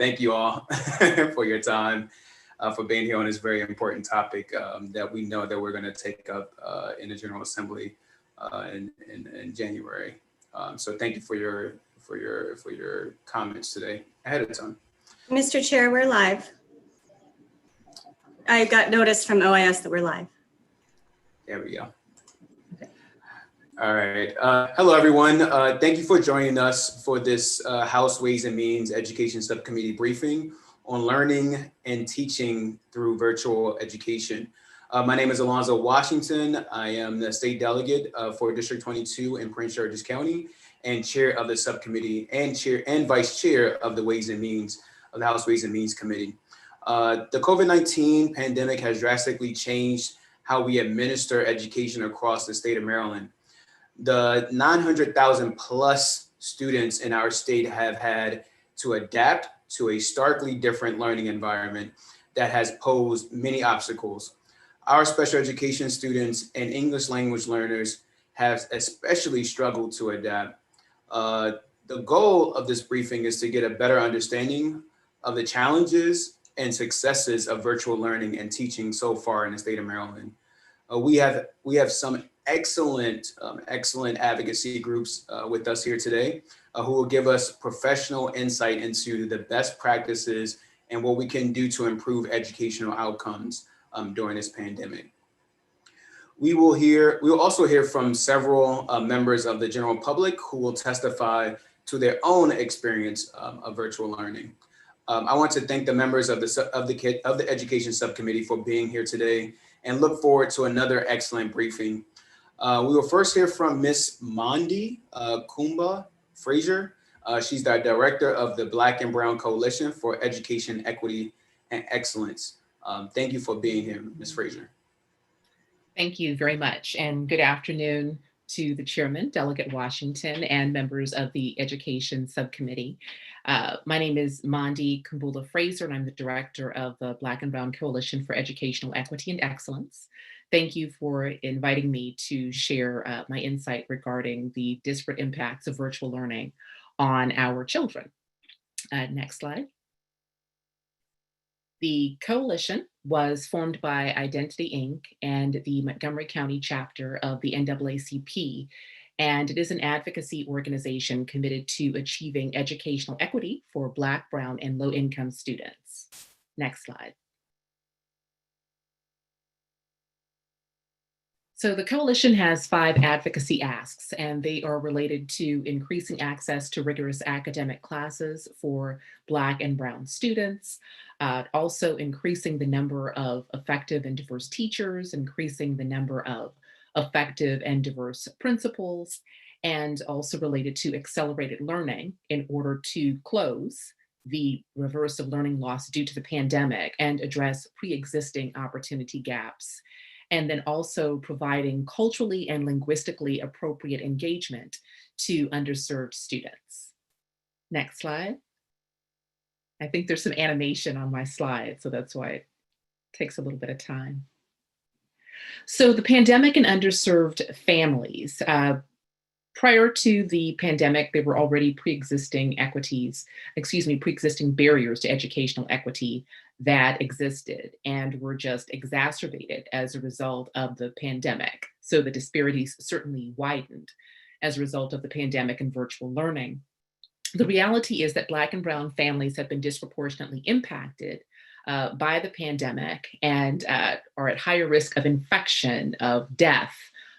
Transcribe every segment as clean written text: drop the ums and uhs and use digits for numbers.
Thank you all for your time, for being here on this very important topic that we know that we're going to take up in the General Assembly in January. So thank you for your comments today ahead of time. Mr. Chair, we're live. I got notice from OIS that we're live. There we go. All right. Hello, everyone. Thank you for joining us for this House Ways and Means Education Subcommittee briefing on learning and teaching through virtual education. My name is Alonzo Washington. I am the state delegate for District 22 in Prince George's County and chair of the subcommittee and vice chair of the Ways and Means of the House Ways and Means Committee. The COVID-19 pandemic has drastically changed how we administer education across the state of Maryland. The 900,000 plus students in our state have had to adapt to a starkly different learning environment that has posed many obstacles. Our special education students and English language learners have especially struggled to adapt. The goal of this briefing is to get a better understanding of the challenges and successes of virtual learning and teaching so far in the state of Maryland. We have some excellent advocacy groups with us here today who will give us professional insight into the best practices and what we can do to improve educational outcomes during this pandemic. We will also hear from several members of the general public who will testify to their own experience of virtual learning. I want to thank the members of the Education Subcommittee for being here today and look forward to another excellent briefing. We will first hear from Ms. Mondi Kumba Frazier. She's the director of the Black and Brown Coalition for Education, Equity, and Excellence. Thank you for being here, Ms. Frazier. Thank you very much, and good afternoon to the chairman, Delegate Washington, and members of the Education Subcommittee. My name is Mondi Kumbula Fraser, and I'm the director of the Black and Brown Coalition for Educational Equity and Excellence. Thank you for inviting me to share my insight regarding the disparate impacts of virtual learning on our children. Next slide. The coalition was formed by Identity, Inc. and the Montgomery County chapter of the NAACP, and it is an advocacy organization committed to achieving educational equity for Black, Brown, and low-income students. Next slide. So the coalition has 5 advocacy asks, and they are related to increasing access to rigorous academic classes for Black and Brown students, also increasing the number of effective and diverse teachers, increasing the number of effective and diverse principals, and also related to accelerated learning in order to close the reverse of learning loss due to the pandemic and address pre-existing opportunity gaps, and then also providing culturally and linguistically appropriate engagement to underserved students. Next slide. I think there's some animation on my slide, so that's why it takes a little bit of time. So the pandemic and underserved families. Prior to the pandemic, there were already pre-existing barriers to educational equity that existed and were just exacerbated as a result of the pandemic. So the disparities certainly widened as a result of the pandemic and virtual learning. The reality is that Black and Brown families have been disproportionately impacted by the pandemic and are at higher risk of infection, of death,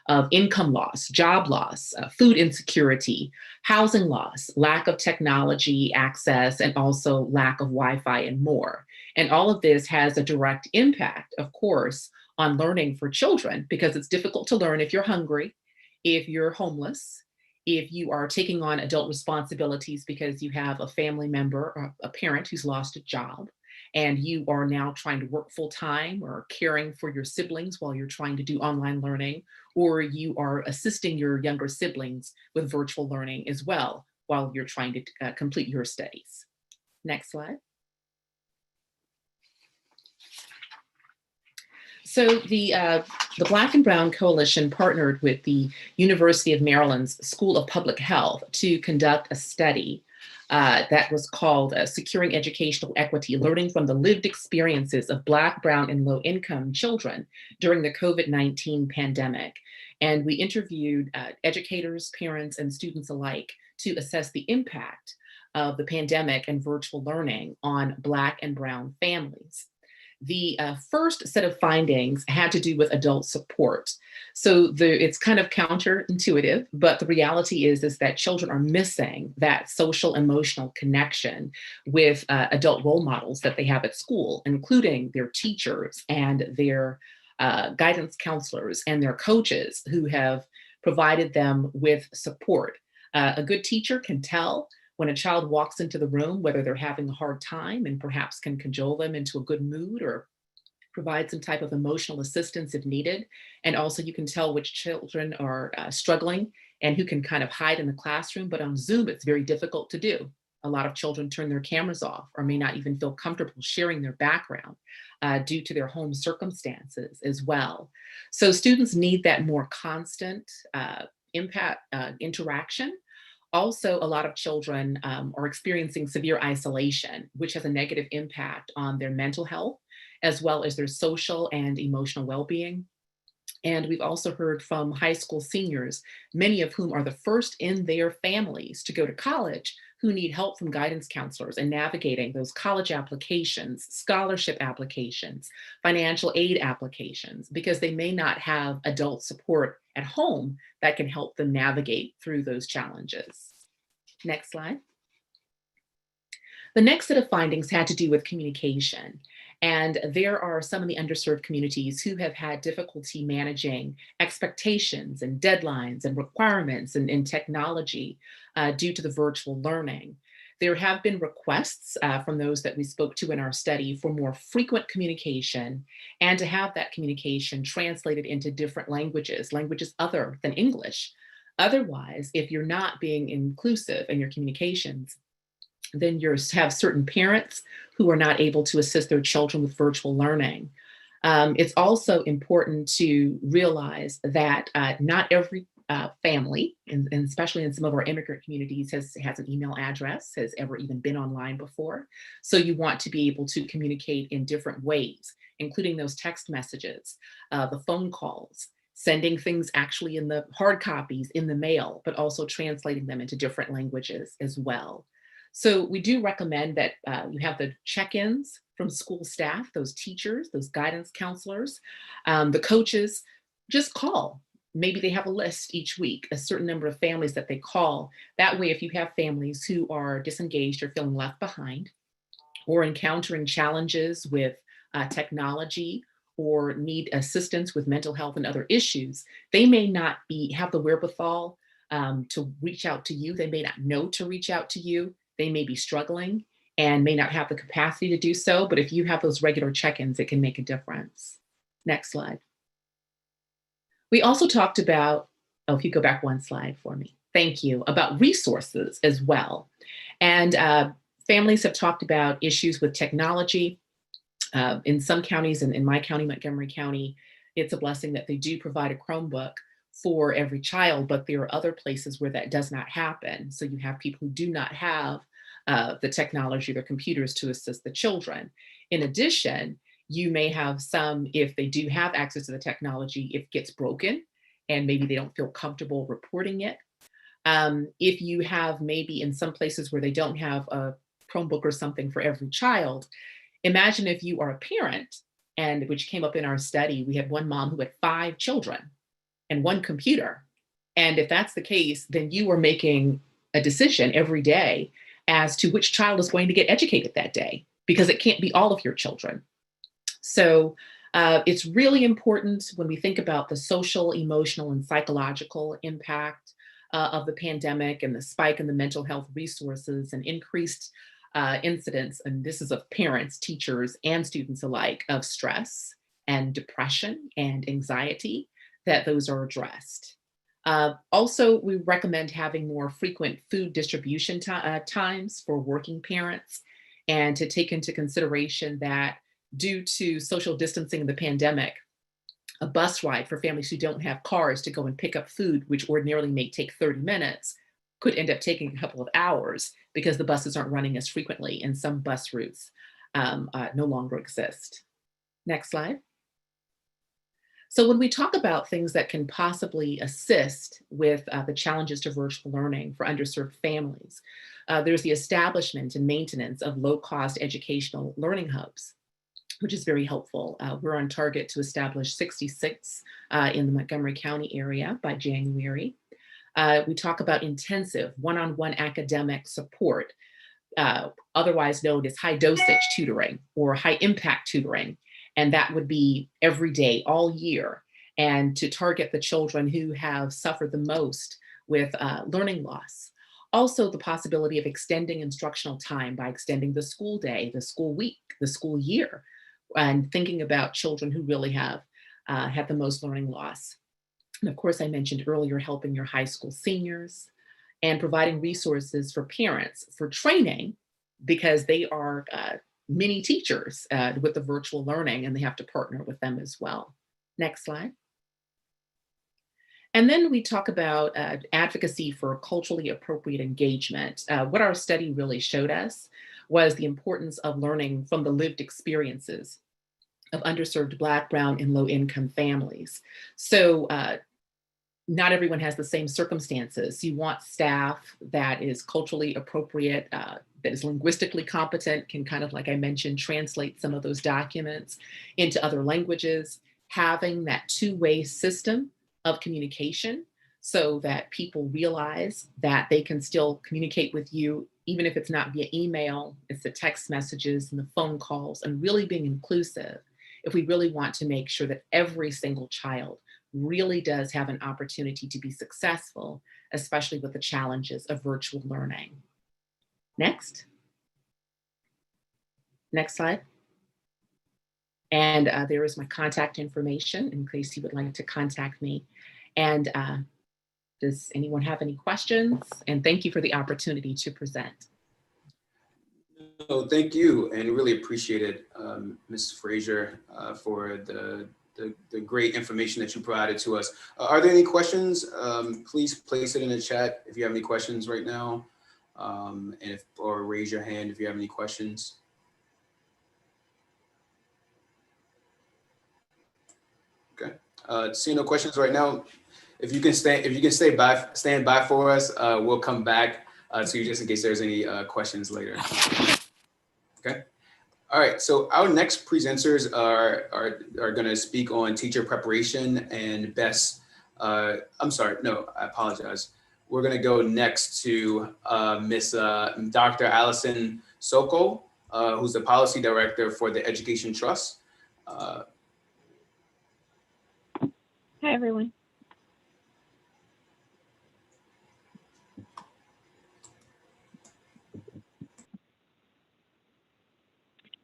of income loss, job loss, food insecurity, housing loss, lack of technology access, and also lack of Wi-Fi and more. And all of this has a direct impact, of course, on learning for children, because it's difficult to learn if you're hungry, if you're homeless, if you are taking on adult responsibilities because you have a family member or a parent who's lost a job, and you are now trying to work full time or caring for your siblings while you're trying to do online learning, or you are assisting your younger siblings with virtual learning as well while you're trying to complete your studies. Next slide. So the Black and Brown Coalition partnered with the University of Maryland's School of Public Health to conduct a study that was called Securing Educational Equity, Learning from the Lived Experiences of Black, Brown, and Low-Income Children During the COVID-19 Pandemic. And we interviewed educators, parents, and students alike to assess the impact of the pandemic and virtual learning on Black and Brown families. The first set of findings had to do with adult support. So it's kind of counterintuitive, but the reality is that children are missing that social emotional connection with adult role models that they have at school, including their teachers and their guidance counselors and their coaches who have provided them with support. A good teacher can tell when a child walks into the room whether they're having a hard time and perhaps can cajole them into a good mood or provide some type of emotional assistance if needed. And also you can tell which children are struggling and who can kind of hide in the classroom. But on Zoom, it's very difficult to do. A lot of children turn their cameras off or may not even feel comfortable sharing their background due to their home circumstances as well. So students need that more constant interaction. Also, a lot of children are experiencing severe isolation, which has a negative impact on their mental health, as well as their social and emotional well-being. And we've also heard from high school seniors, many of whom are the first in their families to go to college, who need help from guidance counselors in navigating those college applications, scholarship applications, financial aid applications, because they may not have adult support at home that can help them navigate through those challenges. Next slide. The next set of findings had to do with communication. And there are some of the underserved communities who have had difficulty managing expectations and deadlines and requirements in technology due to the virtual learning. There have been requests from those that we spoke to in our study for more frequent communication and to have that communication translated into different languages, languages other than English. Otherwise, if you're not being inclusive in your communications, then you have certain parents who are not able to assist their children with virtual learning. It's also important to realize that not every family, and especially in some of our immigrant communities, has an email address, has ever even been online before. So you want to be able to communicate in different ways, including those text messages, the phone calls, sending things actually in the hard copies in the mail, but also translating them into different languages as well. So we do recommend that you have the check-ins from school staff, those teachers, those guidance counselors, the coaches, just call. Maybe they have a list each week, a certain number of families that they call. That way, if you have families who are disengaged or feeling left behind or encountering challenges with technology or need assistance with mental health and other issues, they may not have the wherewithal to reach out to you. They may not know to reach out to you. They may be struggling and may not have the capacity to do so, but if you have those regular check-ins, it can make a difference. Next slide. We also talked about, if you go back one slide for me, thank you, about resources as well. And families have talked about issues with technology. In some counties, and in my county, Montgomery County, it's a blessing that they do provide a Chromebook for every child, but there are other places where that does not happen. So you have people who do not have the technology, their computers to assist the children. In addition, you may have some, if they do have access to the technology, if it gets broken and maybe they don't feel comfortable reporting it. If you have maybe in some places where they don't have a Chromebook or something for every child, imagine if you are a parent, and which came up in our study, we had one mom who had 5 children and 1 computer. And if that's the case, then you are making a decision every day as to which child is going to get educated that day, because it can't be all of your children. So it's really important when we think about the social, emotional, and psychological impact of the pandemic and the spike in the mental health resources and increased incidents, and this is of parents, teachers, and students alike, of stress and depression and anxiety, that those are addressed. Also, we recommend having more frequent food distribution times for working parents, and to take into consideration that due to social distancing in the pandemic, a bus ride for families who don't have cars to go and pick up food, which ordinarily may take 30 minutes, could end up taking a couple of hours because the buses aren't running as frequently and some bus routes no longer exist. Next slide. So when we talk about things that can possibly assist with the challenges to virtual learning for underserved families, there's the establishment and maintenance of low-cost educational learning hubs, which is very helpful. We're on target to establish 66 in the Montgomery County area by January. We talk about intensive one-on-one academic support, otherwise known as high dosage tutoring or high impact tutoring. And that would be every day, all year, and to target the children who have suffered the most with learning loss. Also, the possibility of extending instructional time by extending the school day, the school week, the school year, and thinking about children who really have had the most learning loss. And of course, I mentioned earlier, helping your high school seniors and providing resources for parents for training, because they are mini teachers with the virtual learning, and they have to partner with them as well. Next slide. And then we talk about advocacy for culturally appropriate engagement. What our study really showed us was the importance of learning from the lived experiences of underserved Black, Brown, and low-income families. So not everyone has the same circumstances. You want staff that is culturally appropriate, that is linguistically competent, can kind of, like I mentioned, translate some of those documents into other languages, having that two-way system of communication so that people realize that they can still communicate with you, even if it's not via email, it's the text messages and the phone calls, and really being inclusive if we really want to make sure that every single child really does have an opportunity to be successful, especially with the challenges of virtual learning. Next. Next slide. And there is my contact information in case you would like to contact me. And does anyone have any questions? And thank you for the opportunity to present. No, thank you, and really appreciate it, Ms. Frazier, for the great information that you provided to us. Are there any questions? Please place it in the chat if you have any questions right now, or raise your hand if you have any questions. Okay, seeing no questions right now. If you can stand by for us, we'll come back to you just in case there's any questions later. Okay. All right, so our next presenters are going to speak on teacher preparation and best, I'm sorry, no, I apologize. We're going to go next to Dr. Allison Sokol, who's the policy director for the Education Trust. Hi, everyone.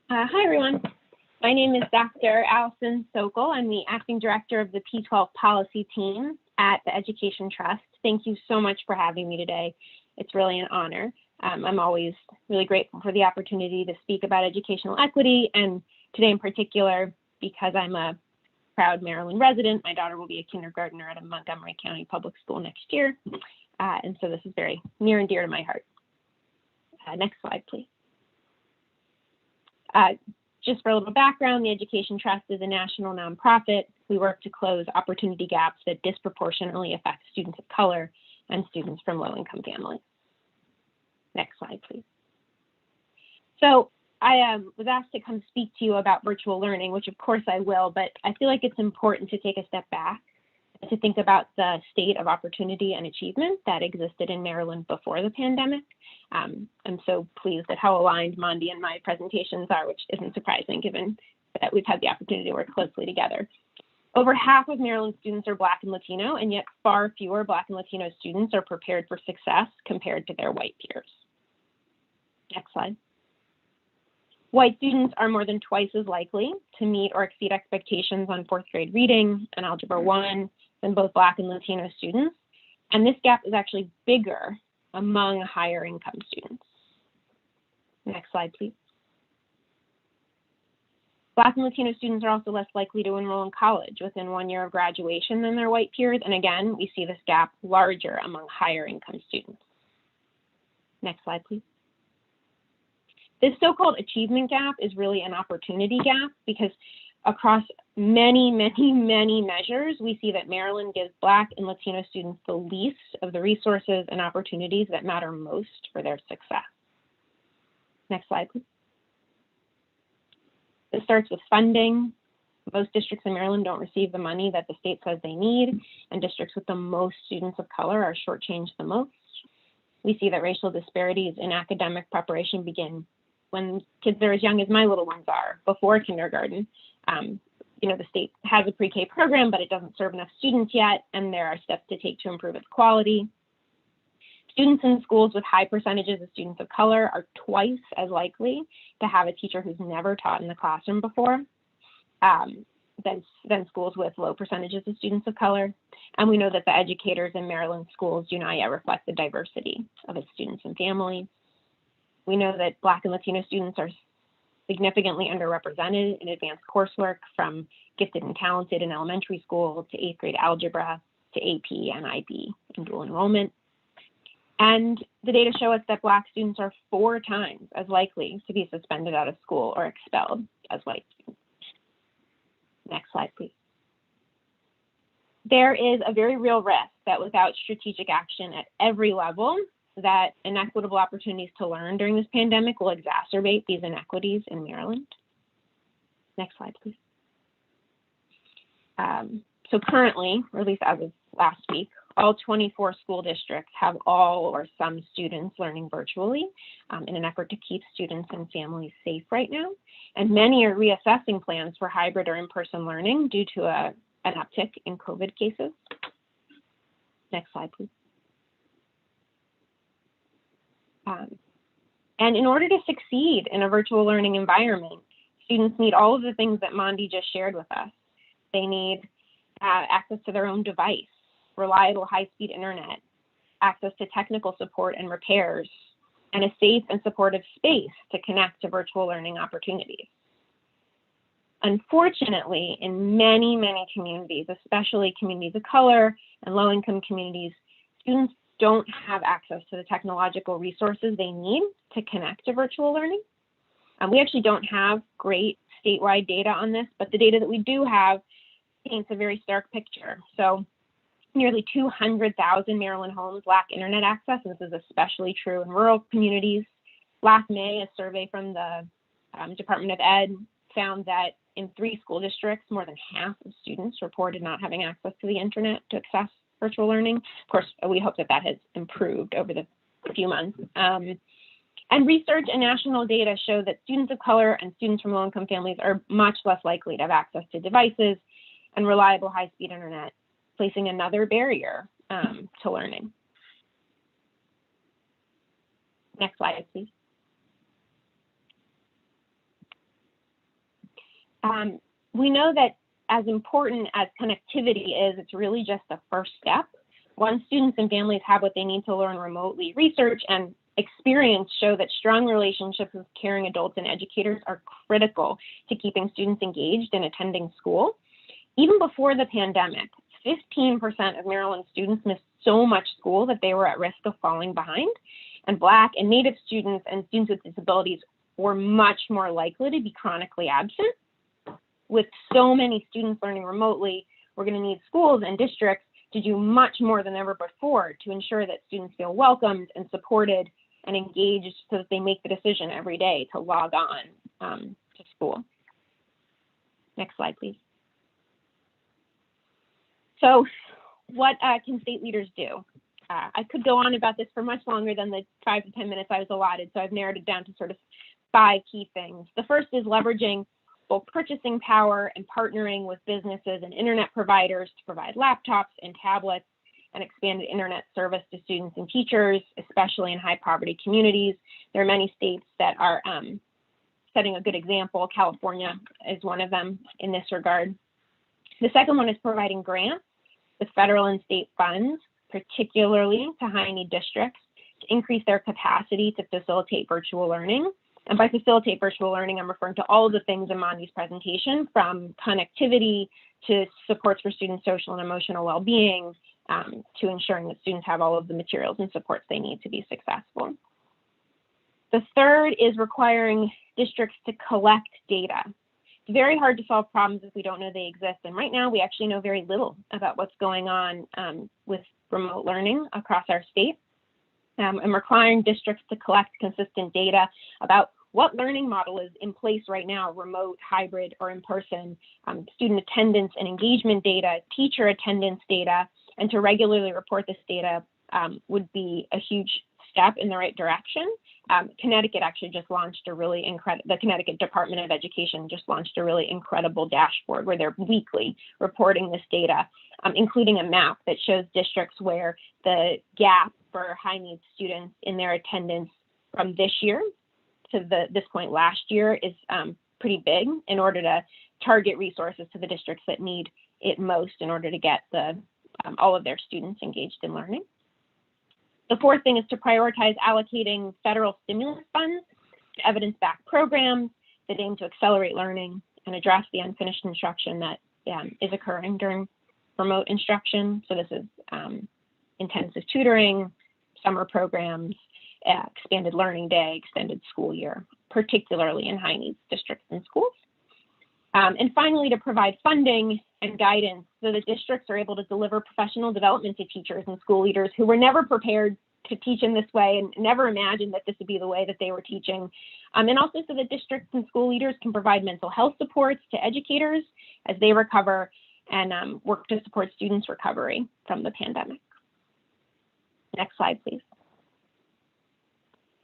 Hi, everyone. My name is Dr. Allison Sokol. I'm the acting director of the P12 policy team at the Education Trust. Thank you so much for having me today. It's really an honor. I'm always really grateful for the opportunity to speak about educational equity, and today in particular, because I'm a proud Maryland resident. My daughter will be a kindergartner at a Montgomery County public school next year, and so this is very near and dear to my heart. Next slide, please. Just for a little background, the Education Trust is a national nonprofit. We work to close opportunity gaps that disproportionately affect students of color and students from low-income families. Next slide, please. So I was asked to come speak to you about virtual learning, which of course I will, but I feel like it's important to take a step back to think about the state of opportunity and achievement that existed in Maryland before the pandemic. I'm so pleased at how aligned Mondi and my presentations are, which isn't surprising given that we've had the opportunity to work closely together. Over half of Maryland students are Black and Latino, and yet far fewer Black and Latino students are prepared for success compared to their white peers. Next slide. White students are more than twice as likely to meet or exceed expectations on fourth grade reading and Algebra 1 than both Black and Latino students. And this gap is actually bigger among higher income students. Next slide, please. Black and Latino students are also less likely to enroll in college within 1 year of graduation than their white peers. And again, we see this gap larger among higher income students. Next slide, please. This so-called achievement gap is really an opportunity gap because across many measures, we see that Maryland gives Black and Latino students the least of the resources and opportunities that matter most for their success. Next slide, please. This starts with funding. Most districts in Maryland don't receive the money that the state says they need, and districts with the most students of color are shortchanged the most. We see that racial disparities in academic preparation begin when kids are as young as my little ones are, before kindergarten. The state has a pre-K program, but it doesn't serve enough students yet, and there are steps to take to improve its quality. Students in schools with high percentages of students of color are twice as likely to have a teacher who's never taught in the classroom before than schools with low percentages of students of color. And we know that the educators in Maryland schools do not yet reflect the diversity of its students and families. We know that Black and Latino students are significantly underrepresented in advanced coursework, from gifted and talented in elementary school to 8th grade algebra to AP and IB in dual enrollment. And the data show us that Black students are 4 times as likely to be suspended out of school or expelled as white students. Next slide, please. There is a very real risk that without strategic action at every level, that inequitable opportunities to learn during this pandemic will exacerbate these inequities in Maryland. Next slide, please. So currently, or at least as of last week, all 24 school districts have all or some students learning virtually in an effort to keep students and families safe right now. And many are reassessing plans for hybrid or in-person learning due to an uptick in COVID cases. Next slide, please. And in order to succeed in a virtual learning environment, students need all of the things that Mondi just shared with us. They need access to their own device, reliable high-speed internet, access to technical support and repairs, and a safe and supportive space to connect to virtual learning opportunities. Unfortunately, in many communities, especially communities of color and low-income communities, students don't have access to the technological resources they need to connect to virtual learning. We actually don't have great statewide data on this, but the data that we do have paints a very stark picture. So nearly 200,000 Maryland homes lack internet access, and this is especially true in rural communities. Last May, a survey from the Department of Ed found that in 3 school districts, more than half of students reported not having access to the internet to access virtual learning. Of course, we hope that that has improved over the few months. And research and national data show that students of color and students from low-income families are much less likely to have access to devices and reliable high-speed internet, placing another barrier to learning. Next slide, please. We know that as important as connectivity is, it's really just the first step. Once students and families have what they need to learn remotely, research and experience show that strong relationships with caring adults and educators are critical to keeping students engaged and attending school. Even before the pandemic, 15% of Maryland students missed so much school that they were at risk of falling behind. And Black and Native students and students with disabilities were much more likely to be chronically absent. With so many students learning remotely, we're going to need schools and districts to do much more than ever before to ensure that students feel welcomed and supported and engaged so that they make the decision every day to log on to school. Next slide, please. So what can state leaders do? I could go on about this for much longer than the 5 to 10 minutes I was allotted, so I've narrowed it down to sort of 5 key things. The first is leveraging both purchasing power and partnering with businesses and internet providers to provide laptops and tablets and expanded internet service to students and teachers, especially in high poverty communities. There are many states that are setting a good example. California is one of them in this regard. The second one is providing grants with federal and state funds, particularly to high need districts, to increase their capacity to facilitate virtual learning. And by facilitate virtual learning, I'm referring to all of the things in Mondi's presentation, from connectivity to supports for student social and emotional well-being, to ensuring that students have all of the materials and supports they need to be successful. The third is requiring districts to collect data. It's very hard to solve problems if we don't know they exist. And right now we actually know very little about what's going on with remote learning across our state. And requiring districts to collect consistent data about what learning model is in place right now, remote, hybrid, or in person, student attendance and engagement data, teacher attendance data, and to regularly report this data would be a huge step in the right direction. Connecticut actually just launched a really incredible, the Connecticut Department of Education just launched a really incredible dashboard where they're weekly reporting this data, including a map that shows districts where the gap for high needs students in their attendance from this year to this point last year is pretty big, in order to target resources to the districts that need it most in order to get all of their students engaged in learning. The fourth thing is to prioritize allocating federal stimulus funds to evidence-backed programs that aim to accelerate learning and address the unfinished instruction that is occurring during remote instruction. So this is intensive tutoring, summer programs, expanded learning day, extended school year, particularly in high needs districts and schools. And finally, to provide funding and guidance so that districts are able to deliver professional development to teachers and school leaders who were never prepared to teach in this way and never imagined that this would be the way that they were teaching. And also so that districts and school leaders can provide mental health supports to educators as they recover and work to support students' recovery from the pandemic. Next slide, please.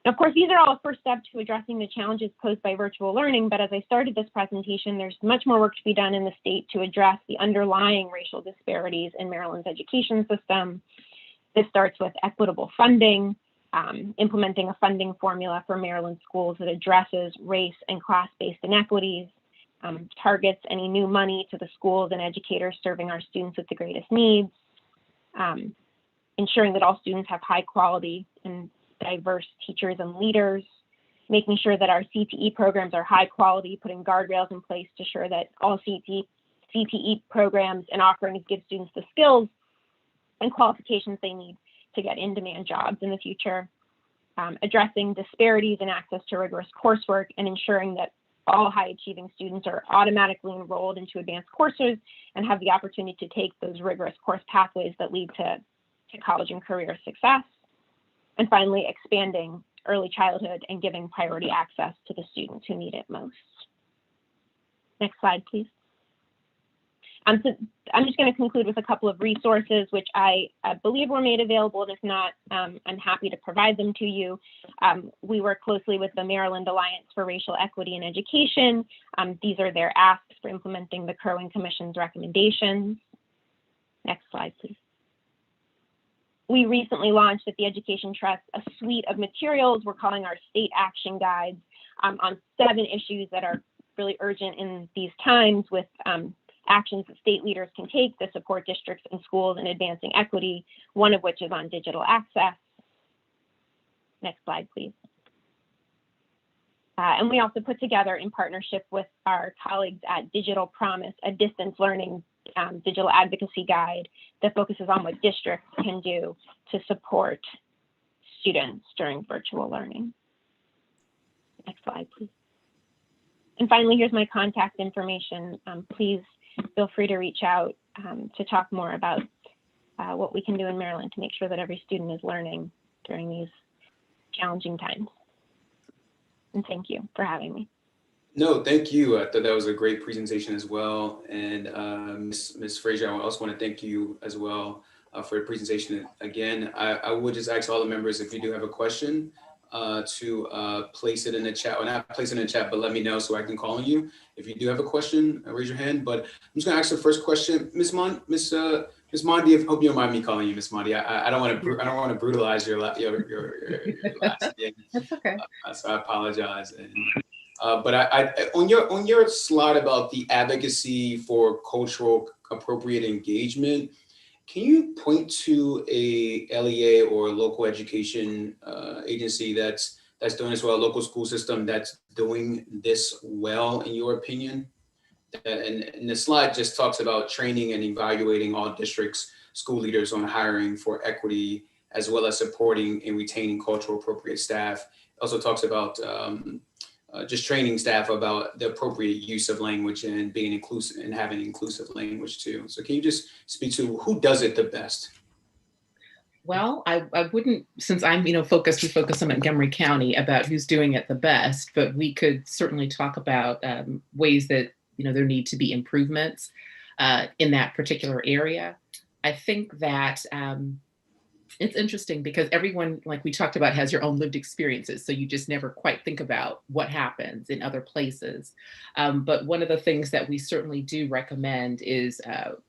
Of course, these are all a first step to addressing the challenges posed by virtual learning, but as I started this presentation, there's much more work to be done in the state to address the underlying racial disparities in Maryland's education system. This starts with equitable funding, implementing a funding formula for Maryland schools that addresses race and class-based inequities, targets any new money to the schools and educators serving our students with the greatest needs, ensuring that all students have high quality and diverse teachers and leaders, making sure that our CTE programs are high quality, putting guardrails in place to ensure that all CTE programs and offerings give students the skills and qualifications they need to get in-demand jobs in the future, addressing disparities in access to rigorous coursework and ensuring that all high-achieving students are automatically enrolled into advanced courses and have the opportunity to take those rigorous course pathways that lead to college and career success. And finally, expanding early childhood and giving priority access to the students who need it most. Next slide, please. So I'm just going to conclude with a couple of resources which I believe were made available, and if not, I'm happy to provide them to you. We work closely with the Maryland Alliance for Racial Equity in Education. These are their asks for implementing the Kerwin Commission's recommendations. Next slide, please. We recently launched at the Education Trust a suite of materials we're calling our state action guides on 7 issues that are really urgent in these times, with actions that state leaders can take to support districts and schools in advancing equity, one of which is on digital access. Next slide, please. And we also put together, in partnership with our colleagues at Digital Promise, a distance learning digital advocacy guide that focuses on what districts can do to support students during virtual learning. Next slide, please. And finally, here's my contact information. Please feel free to reach out to talk more about what we can do in Maryland to make sure that every student is learning during these challenging times. And thank you for having me. No, thank you. I thought that was a great presentation as well. And Ms. Frazier, I also want to thank you as well for the presentation. Again, I would just ask all the members, if you do have a question, to place it in the chat, or not place it in the chat, but let me know so I can call on you. If you do have a question, raise your hand. But I'm just going to ask the first question, Ms. Mondi. I hope you don't mind me calling you Ms. Mondi. I don't want to brutalize your last name. That's okay. So I apologize. But on your slide about the advocacy for cultural appropriate engagement, can you point to a LEA or a local education agency that's doing this well, a local school system that's doing this well, in your opinion? And the slide just talks about training and evaluating all districts, school leaders on hiring for equity, as well as supporting and retaining cultural appropriate staff. also talks about just training staff about the appropriate use of language and being inclusive and having inclusive language too. So can you just speak to who does it the best? Well, I wouldn't, since I'm, we focus on Montgomery County about who's doing it the best, but we could certainly talk about ways that, there need to be improvements in that particular area. I think that it's interesting because everyone, like we talked about, has your own lived experiences. So you just never quite think about what happens in other places. But one of the things that we certainly do recommend is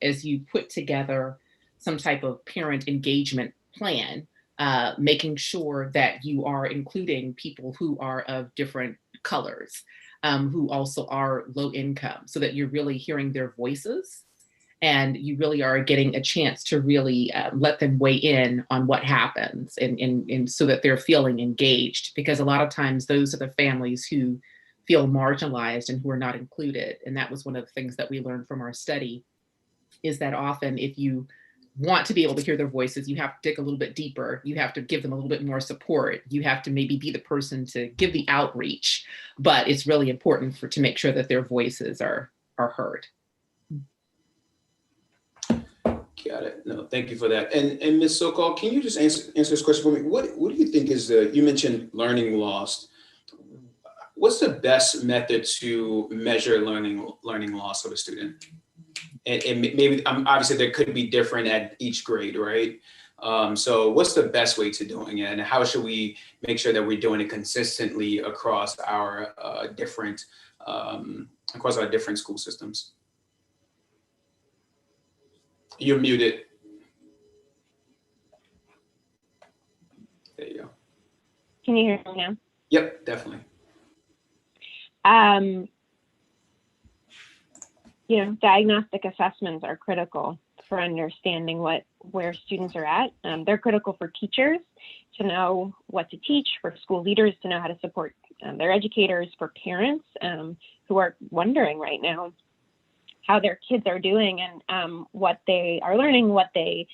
as you put together some type of parent engagement plan, making sure that you are including people who are of different colors, who also are low income, so that you're really hearing their voices and you really are getting a chance to really let them weigh in on what happens and so that they're feeling engaged, because a lot of times those are the families who feel marginalized and who are not included. And that was one of the things that we learned from our study, is that often if you want to be able to hear their voices, you have to dig a little bit deeper. You have to give them a little bit more support. You have to maybe be the person to give the outreach, but it's really important to make sure that their voices are heard. Got it. No, thank you for that. And Ms. Sokol, can you just answer this question for me? What do you think is you mentioned learning lost. What's the best method to measure learning loss of a student? And maybe obviously there could be different at each grade, right? So what's the best way to doing it, and how should we make sure that we're doing it consistently across our different school systems? You're muted. There you go. Can you hear me now? Yep, definitely. Diagnostic assessments are critical for understanding where students are at. They're critical for teachers to know what to teach, for school leaders to know how to support their educators, for parents who are wondering right now how their kids are doing and what they are learning, what they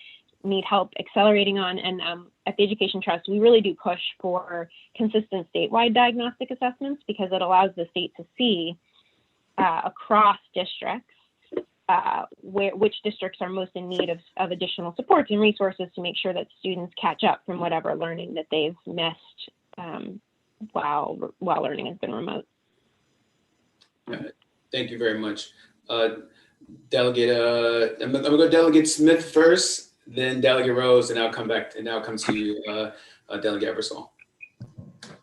need help accelerating on. And at the Education Trust, we really do push for consistent statewide diagnostic assessments, because it allows the state to see across districts which districts are most in need of additional supports and resources to make sure that students catch up from whatever learning that they've missed while learning has been remote. Thank you very much. Delegate, I'm gonna go Delegate Smith first, then Delegate Rose, and I'll come back, and I'll come to you, Delegate Eversole.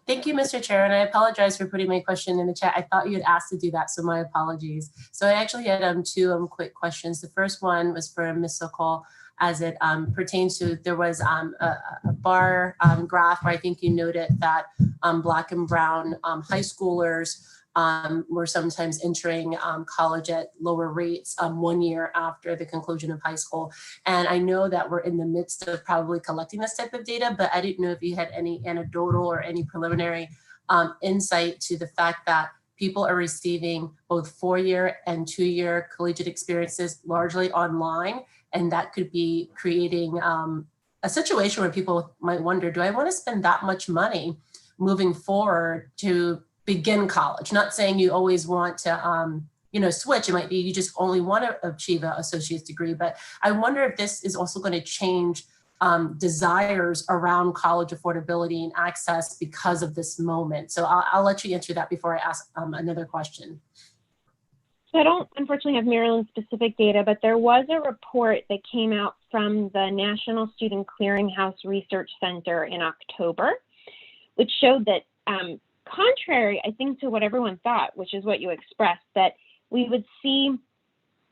Thank you, Mr. Chair, and I apologize for putting my question in the chat. I thought you had asked to do that, so my apologies. So I actually had two quick questions. The first one was for Ms. Sokol, as it pertains to, there was a bar graph where I think you noted that Black and Brown high schoolers were sometimes entering college at lower rates 1 year after the conclusion of high school. And I know that we're in the midst of probably collecting this type of data, but I didn't know if you had any anecdotal or any preliminary insight to the fact that people are receiving both 4-year and 2-year collegiate experiences largely online. And that could be creating a situation where people might wonder, do I want to spend that much money moving forward to begin college? Not saying you always want to, switch. It might be you just only want to achieve an associate's degree, but I wonder if this is also going to change desires around college affordability and access because of this moment. So I'll let you answer that before I ask another question. So I don't unfortunately have Maryland specific data, but there was a report that came out from the National Student Clearinghouse Research Center in October, which showed that contrary, I think, to what everyone thought, which is what you expressed, that we would see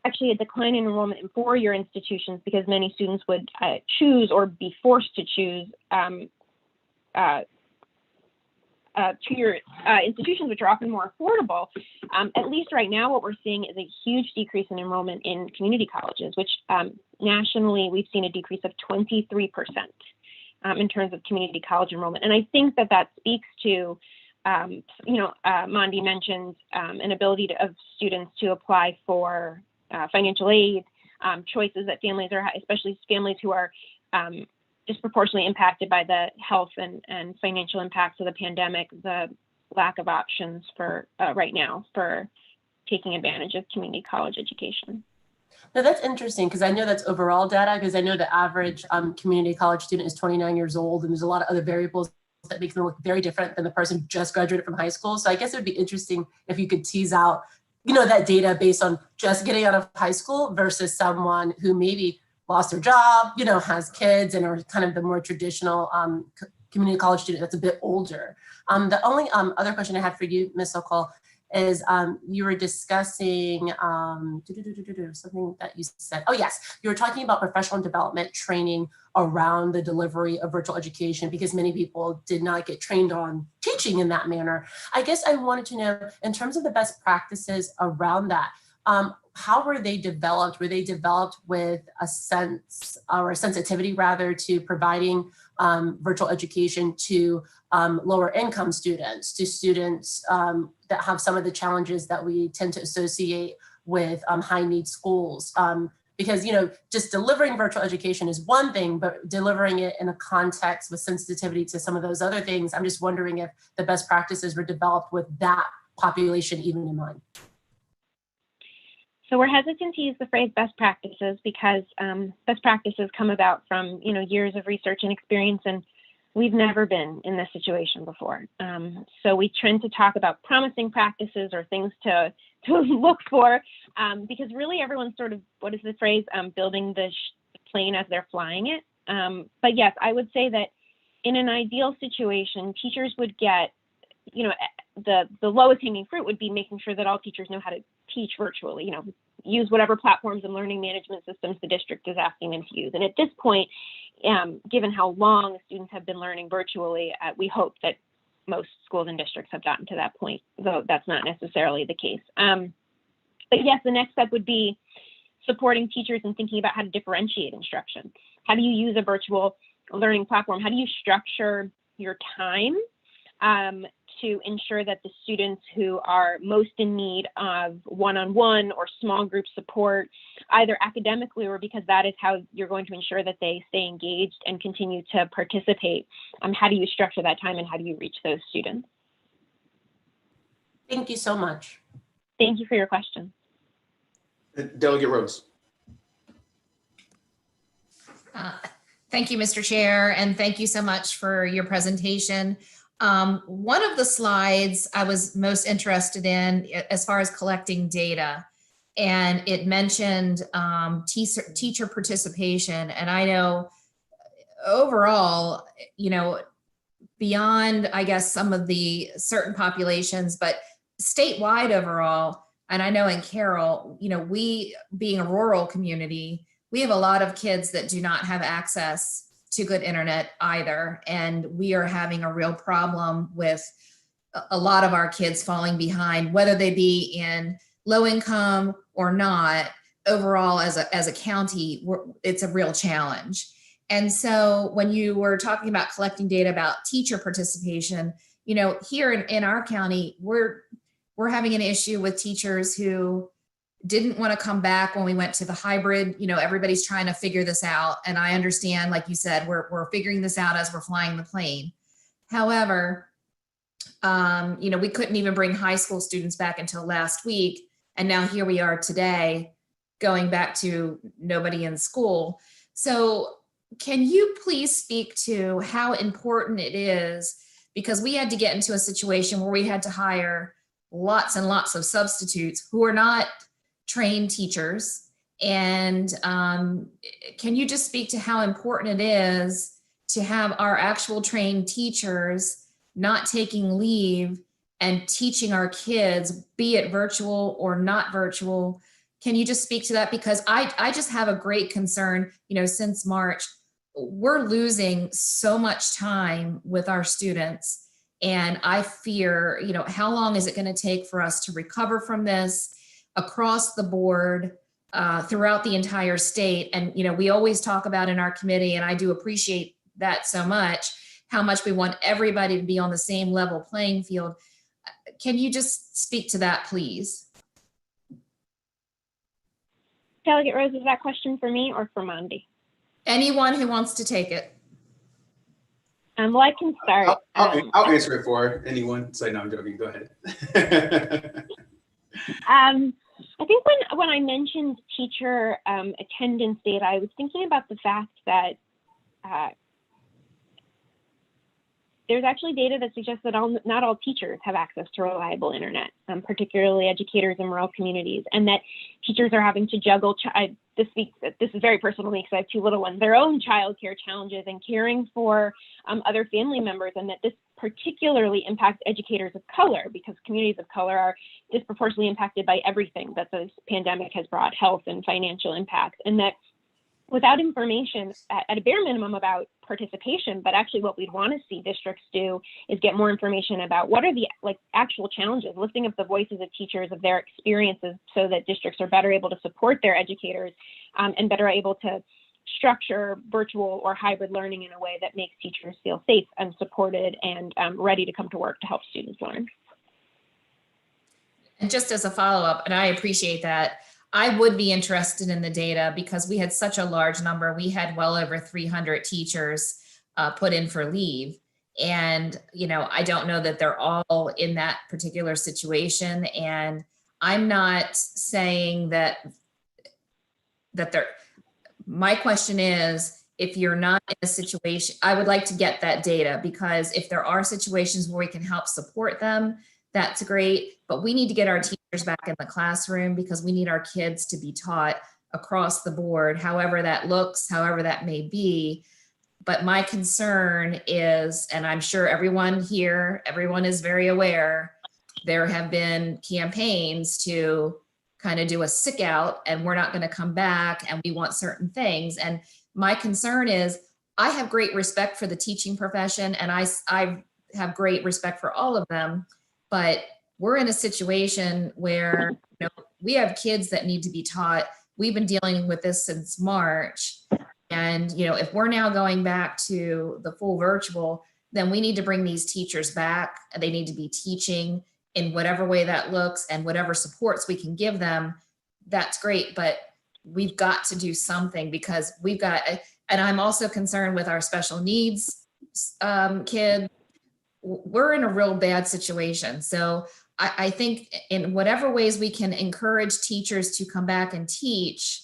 actually a decline in enrollment in 4-year institutions because many students would choose or be forced to choose 2-year institutions, which are often more affordable. At least right now, what we're seeing is a huge decrease in enrollment in community colleges, which nationally we've seen a decrease of 23% in terms of community college enrollment. And I think that speaks to Mondi mentioned an ability of students to apply for financial aid, choices that families are, especially families who are disproportionately impacted by the health and financial impacts of the pandemic, the lack of options for right now for taking advantage of community college education. No, that's interesting because I know that's overall data, because I know the average community college student is 29 years old, and there's a lot of other variables that make them look very different than the person who just graduated from high school. So I guess it would be interesting if you could tease out, that data based on just getting out of high school versus someone who maybe lost their job, has kids and are kind of the more traditional community college student that's a bit older. The only other question I had for you, Ms. Sokol, is you were discussing something that you said. Oh yes, you were talking about professional development training around the delivery of virtual education because many people did not get trained on teaching in that manner. I guess I wanted to know, in terms of the best practices around that, how were they developed? Were they developed with a sense or a sensitivity rather to providing virtual education to lower income students, to students that have some of the challenges that we tend to associate with high need schools? Because, just delivering virtual education is one thing, but delivering it in a context with sensitivity to some of those other things, I'm just wondering if the best practices were developed with that population even in mind. So we're hesitant to use the phrase best practices because best practices come about from years of research and experience, and we've never been in this situation before. So we tend to talk about promising practices or things to look for because really everyone's sort of, what is the phrase, building the plane as they're flying it. But yes, I would say that in an ideal situation, teachers would get, the lowest hanging fruit would be making sure that all teachers know how to teach virtually, use whatever platforms and learning management systems the district is asking them to use. And at this point, given how long students have been learning virtually, we hope that most schools and districts have gotten to that point, though that's not necessarily the case. But yes, the next step would be supporting teachers and thinking about how to differentiate instruction. How do you use a virtual learning platform? How do you structure your time to ensure that the students who are most in need of one-on-one or small group support, either academically or because that is how you're going to ensure that they stay engaged and continue to participate, how do you structure that time and how do you reach those students? Thank you so much. Thank you for your question. Delegate Rose. Thank you, Mr. Chair, and thank you so much for your presentation. One of the slides I was most interested in as far as collecting data, and it mentioned teacher participation. And I know overall, beyond, I guess, some of the certain populations, but statewide overall, and I know in Carroll, we being a rural community, we have a lot of kids that do not have access to good internet either. And we are having a real problem with a lot of our kids falling behind, whether they be in low income or not. Overall, as a county, it's a real challenge. And so when you were talking about collecting data about teacher participation, here in our county, we're having an issue with teachers who didn't want to come back when we went to the hybrid. Everybody's trying to figure this out. And I understand, like you said, we're figuring this out as we're flying the plane. However, we couldn't even bring high school students back until last week. And now here we are today, going back to nobody in school. So can you please speak to how important it is? Because we had to get into a situation where we had to hire lots and lots of substitutes who are not trained teachers. And can you just speak to how important it is to have our actual trained teachers not taking leave and teaching our kids, be it virtual or not virtual? Can you just speak to that? Because I just have a great concern, since March, we're losing so much time with our students. And I fear, how long is it going to take for us to recover from this across the board throughout the entire state? And, we always talk about in our committee, and I do appreciate that so much, how much we want everybody to be on the same level playing field. Can you just speak to that, please? Delegate Rose, is that question for me or for Mandy? Anyone who wants to take it. Well, I can start. I'll answer it for anyone. So no, I'm joking. Go ahead. I think when I mentioned teacher attendance data, I was thinking about the fact that there's actually data that suggests that not all teachers have access to reliable internet, particularly educators in rural communities, and that teachers are having to juggle. This is very personal to me because I have two little ones, their own childcare challenges and caring for other family members, and that this particularly impacts educators of color because communities of color are disproportionately impacted by everything that this pandemic has brought, health and financial impacts, and that without information at a bare minimum about participation, but actually what we'd want to see districts do is get more information about what are the actual challenges, lifting up the voices of teachers, of their experiences, so that districts are better able to support their educators and better able to structure virtual or hybrid learning in a way that makes teachers feel safe and supported and ready to come to work to help students learn. And just as a follow-up, and I appreciate that, I would be interested in the data because we had such a large number. We had well over 300 teachers put in for leave. And, you know, I don't know that they're all in that particular situation. And I'm not saying that they're, my question is, if you're not in a situation, I would like to get that data, because if there are situations where we can help support them, that's great, but we need to get our teachers back in the classroom because we need our kids to be taught across the board, however that looks, however that may be. But my concern is, and I'm sure everyone here, everyone is very aware, there have been campaigns to kind of do a sick out and we're not going to come back and we want certain things. And my concern is, I have great respect for the teaching profession and I have great respect for all of them. But we're in a situation where, you know, we have kids that need to be taught. We've been dealing with this since March. And, you know, if we're now going back to the full virtual, then we need to bring these teachers back. They need to be teaching in whatever way that looks, and whatever supports we can give them, that's great. But we've got to do something, because we've got, and I'm also concerned with our special needs kids. We're in a real bad situation. So I think in whatever ways we can encourage teachers to come back and teach,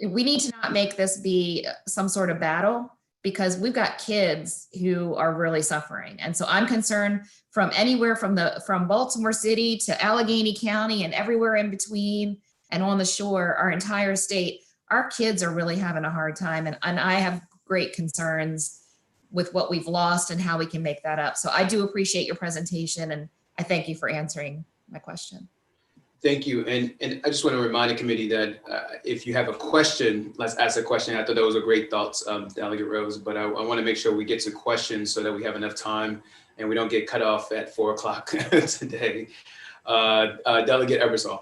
we need to not make this be some sort of battle, because we've got kids who are really suffering. And so I'm concerned from anywhere from Baltimore City to Allegheny County and everywhere in between and on the shore, our entire state, our kids are really having a hard time. And I have great concerns with what we've lost and how we can make that up. So I do appreciate your presentation, and I thank you for answering my question. Thank you. And I just want to remind the committee that if you have a question, let's ask a question. I thought those were great thoughts, Delegate Rose, but I want to make sure we get to questions so that we have enough time and we don't get cut off at 4 o'clock today. Delegate Ebersol.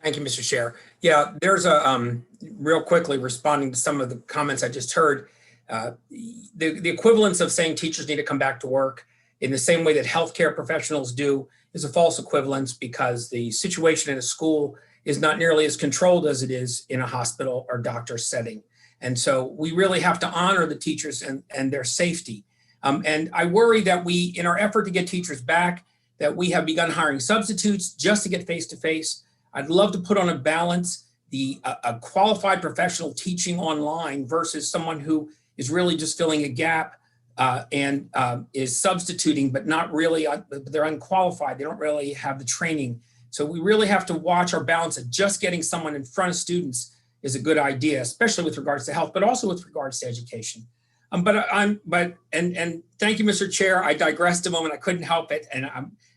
Thank you, Mr. Chair. Yeah, there's a, real quickly responding to some of the comments I just heard, the equivalence of saying teachers need to come back to work in the same way that healthcare professionals do is a false equivalence, because the situation in a school is not nearly as controlled as it is in a hospital or doctor setting. And so we really have to honor the teachers and their safety. And I worry that we, in our effort to get teachers back, that we have begun hiring substitutes just to get face-to-face. I'd love to put on a balance a qualified professional teaching online versus someone who is really just filling a gap and is substituting, but not really, they're unqualified. They don't really have the training. So we really have to watch our balance of just getting someone in front of students is a good idea, especially with regards to health, but also with regards to education. And thank you, Mr. Chair. I digressed a moment. I couldn't help it. And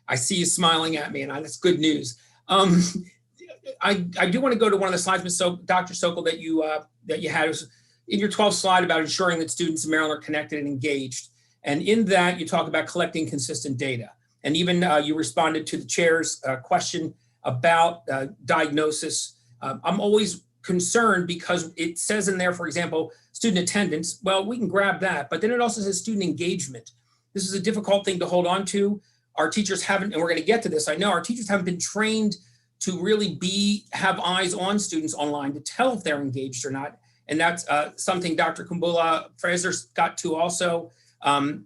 I see you smiling at me, and that's good news. I do want to go to one of the slides, Dr. Sokol, that you had. It was in your 12th slide about ensuring that students in Maryland are connected and engaged. And in that, you talk about collecting consistent data. And even you responded to the chair's question about diagnosis. I'm always concerned because it says in there, for example, student attendance. Well, we can grab that, but then it also says student engagement. This is a difficult thing to hold on to. Our teachers haven't, and we're going to get to this, I know, our teachers haven't been trained to really have eyes on students online to tell if they're engaged or not. And that's something Dr. Kumbula Fraser got to also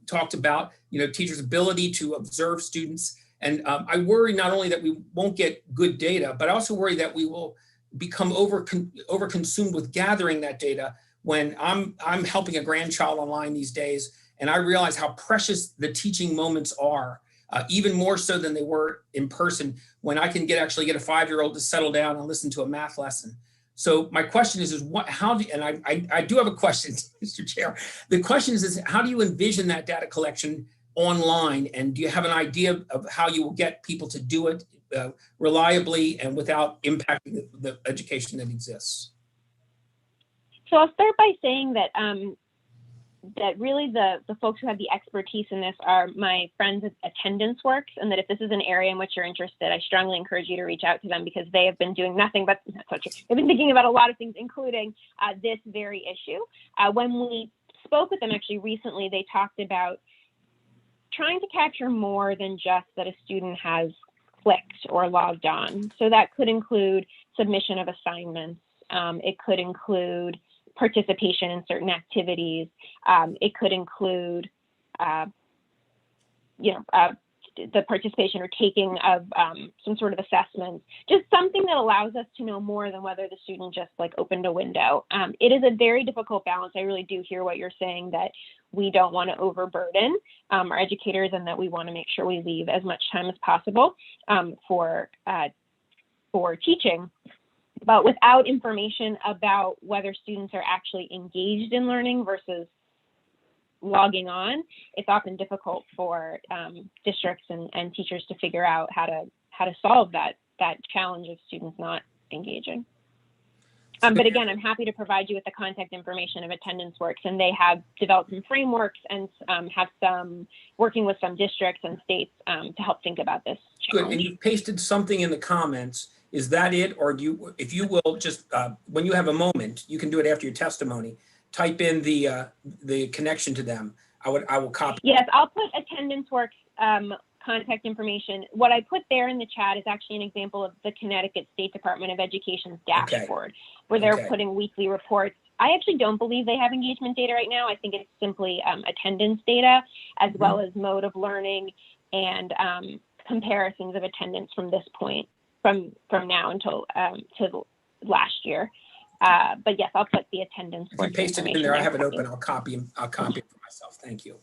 talked about, teachers' ability to observe students. And I worry not only that we won't get good data, but I also worry that we will become over-consumed with gathering that data. When I'm helping a grandchild online these days, and I realize how precious the teaching moments are, even more so than they were in person, when I can actually get a 5-year-old to settle down and listen to a math lesson. So my question is and I do have a question, Mr. Chair. The question is how do you envision that data collection online? And do you have an idea of how you will get people to do it reliably and without impacting the education that exists? So I'll start by saying that that really the folks who have the expertise in this are my friends at Attendance Works, and that if this is an area in which you're interested, I strongly encourage you to reach out to them, because they have been doing nothing but, they've been thinking about a lot of things, including this very issue. When we spoke with them actually recently, they talked about trying to capture more than just that a student has clicked or logged on. So that could include submission of assignments. It could include participation in certain activities. It could include, the participation or taking of some sort of assessment, just something that allows us to know more than whether the student just opened a window. It is a very difficult balance. I really do hear what you're saying, that we don't want to overburden our educators, and that we want to make sure we leave as much time as possible for teaching. But without information about whether students are actually engaged in learning versus logging on, it's often difficult for districts and teachers to figure out how to solve that challenge of students not engaging. But again, I'm happy to provide you with the contact information of Attendance Works, and they have developed some frameworks and have some working with some districts and states to help think about this challenge. Good, and you pasted something in the comments. Is that it, or if you will, just when you have a moment, you can do it after your testimony. Type in the connection to them. I will copy. Yes, I'll put Attendance Works contact information. What I put there in the chat is actually an example of the Connecticut State Department of Education's dashboard, where they're putting weekly reports. I actually don't believe they have engagement data right now. I think it's simply attendance data, as well as mode of learning and comparisons of attendance from this point. From now until to last year, but yes, I'll put the attendance. If you paste it in there, I have it open. I'll copy it for myself. Thank you.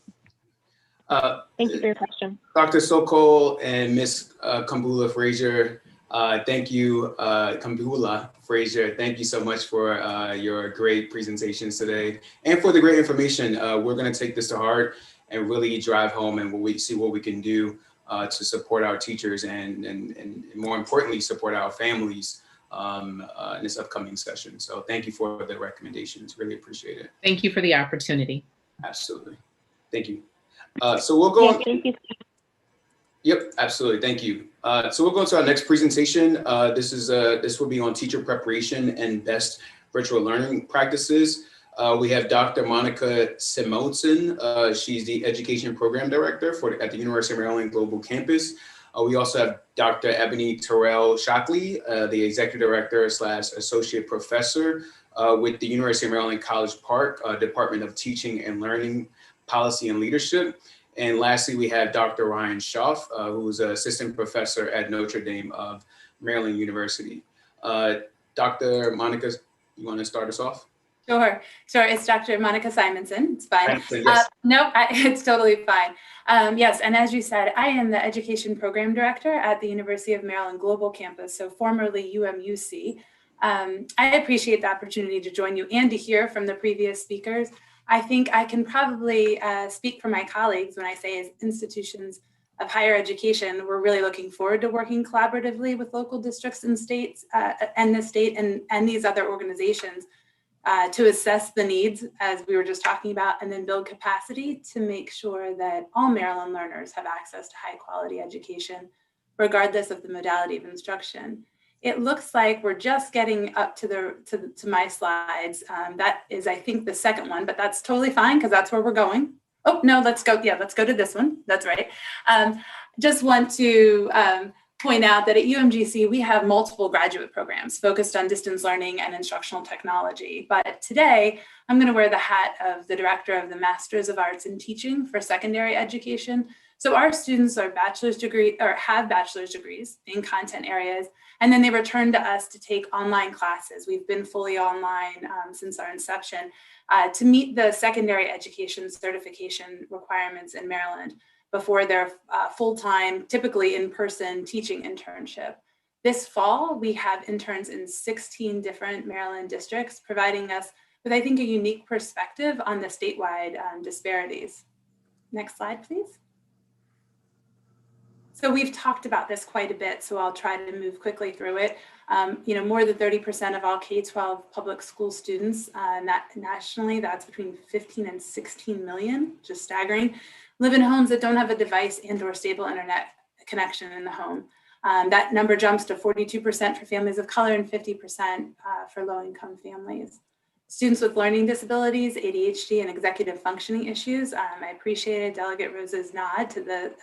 Thank you for your question, Dr. Sokol and Ms. Kumbula Fraser. Thank you, Kumbula Fraser. Thank you so much for your great presentations today and for the great information. We're going to take this to heart and really drive home, and we'll see what we can do to support our teachers and more importantly, support our families in this upcoming session. So thank you for the recommendations. Really appreciate it. Thank you for the opportunity. Absolutely. Thank you. So we'll go on. Thank you. Yep, absolutely. Thank you. So we'll go to our next presentation. This will be on teacher preparation and best virtual learning practices. We have Dr. Monica Simonson. She's the Education Program Director at the University of Maryland Global Campus. We also have Dr. Ebony Terrell Shockley, the Executive Director / Associate Professor with the University of Maryland College Park, Department of Teaching and Learning, Policy and Leadership. And lastly, we have Dr. Ryan Schaaf, who's an Assistant Professor at Notre Dame of Maryland University. Dr. Monica, you want to start us off? Sure. It's Dr. Monica Simonson. It's fine. Yes. No, it's totally fine. Yes, and as you said, I am the Education Program Director at the University of Maryland Global Campus, so formerly UMUC. I appreciate the opportunity to join you and to hear from the previous speakers. I think I can probably speak for my colleagues when I say, as institutions of higher education, we're really looking forward to working collaboratively with local districts and states and the state and these other organizations to assess the needs, as we were just talking about, and then build capacity to make sure that all Maryland learners have access to high quality education, regardless of the modality of instruction. It looks like we're just getting up to my slides. That is, I think, the second one, but that's totally fine because that's where we're going. Oh, no, let's go. Yeah, let's go to this one. That's right. Just want to point out that at UMGC, we have multiple graduate programs focused on distance learning and instructional technology. But today, I'm going to wear the hat of the director of the Masters of Arts in Teaching for secondary education. So our students are bachelor's degree or have bachelor's degrees in content areas, and then they return to us to take online classes. We've been fully online since our inception to meet the secondary education certification requirements in Maryland before their full-time, typically in-person teaching internship. This fall, we have interns in 16 different Maryland districts, providing us with, I think, a unique perspective on the statewide disparities. Next slide, please. So we've talked about this quite a bit, so I'll try to move quickly through it. More than 30% of all K-12 public school students nationally, that's between 15 and 16 million, just staggering, live in homes that don't have a device and or stable internet connection in the home. That number jumps to 42% for families of color and 50% for low-income families. Students with learning disabilities, ADHD, and executive functioning issues. I appreciated Delegate Rose's nod to the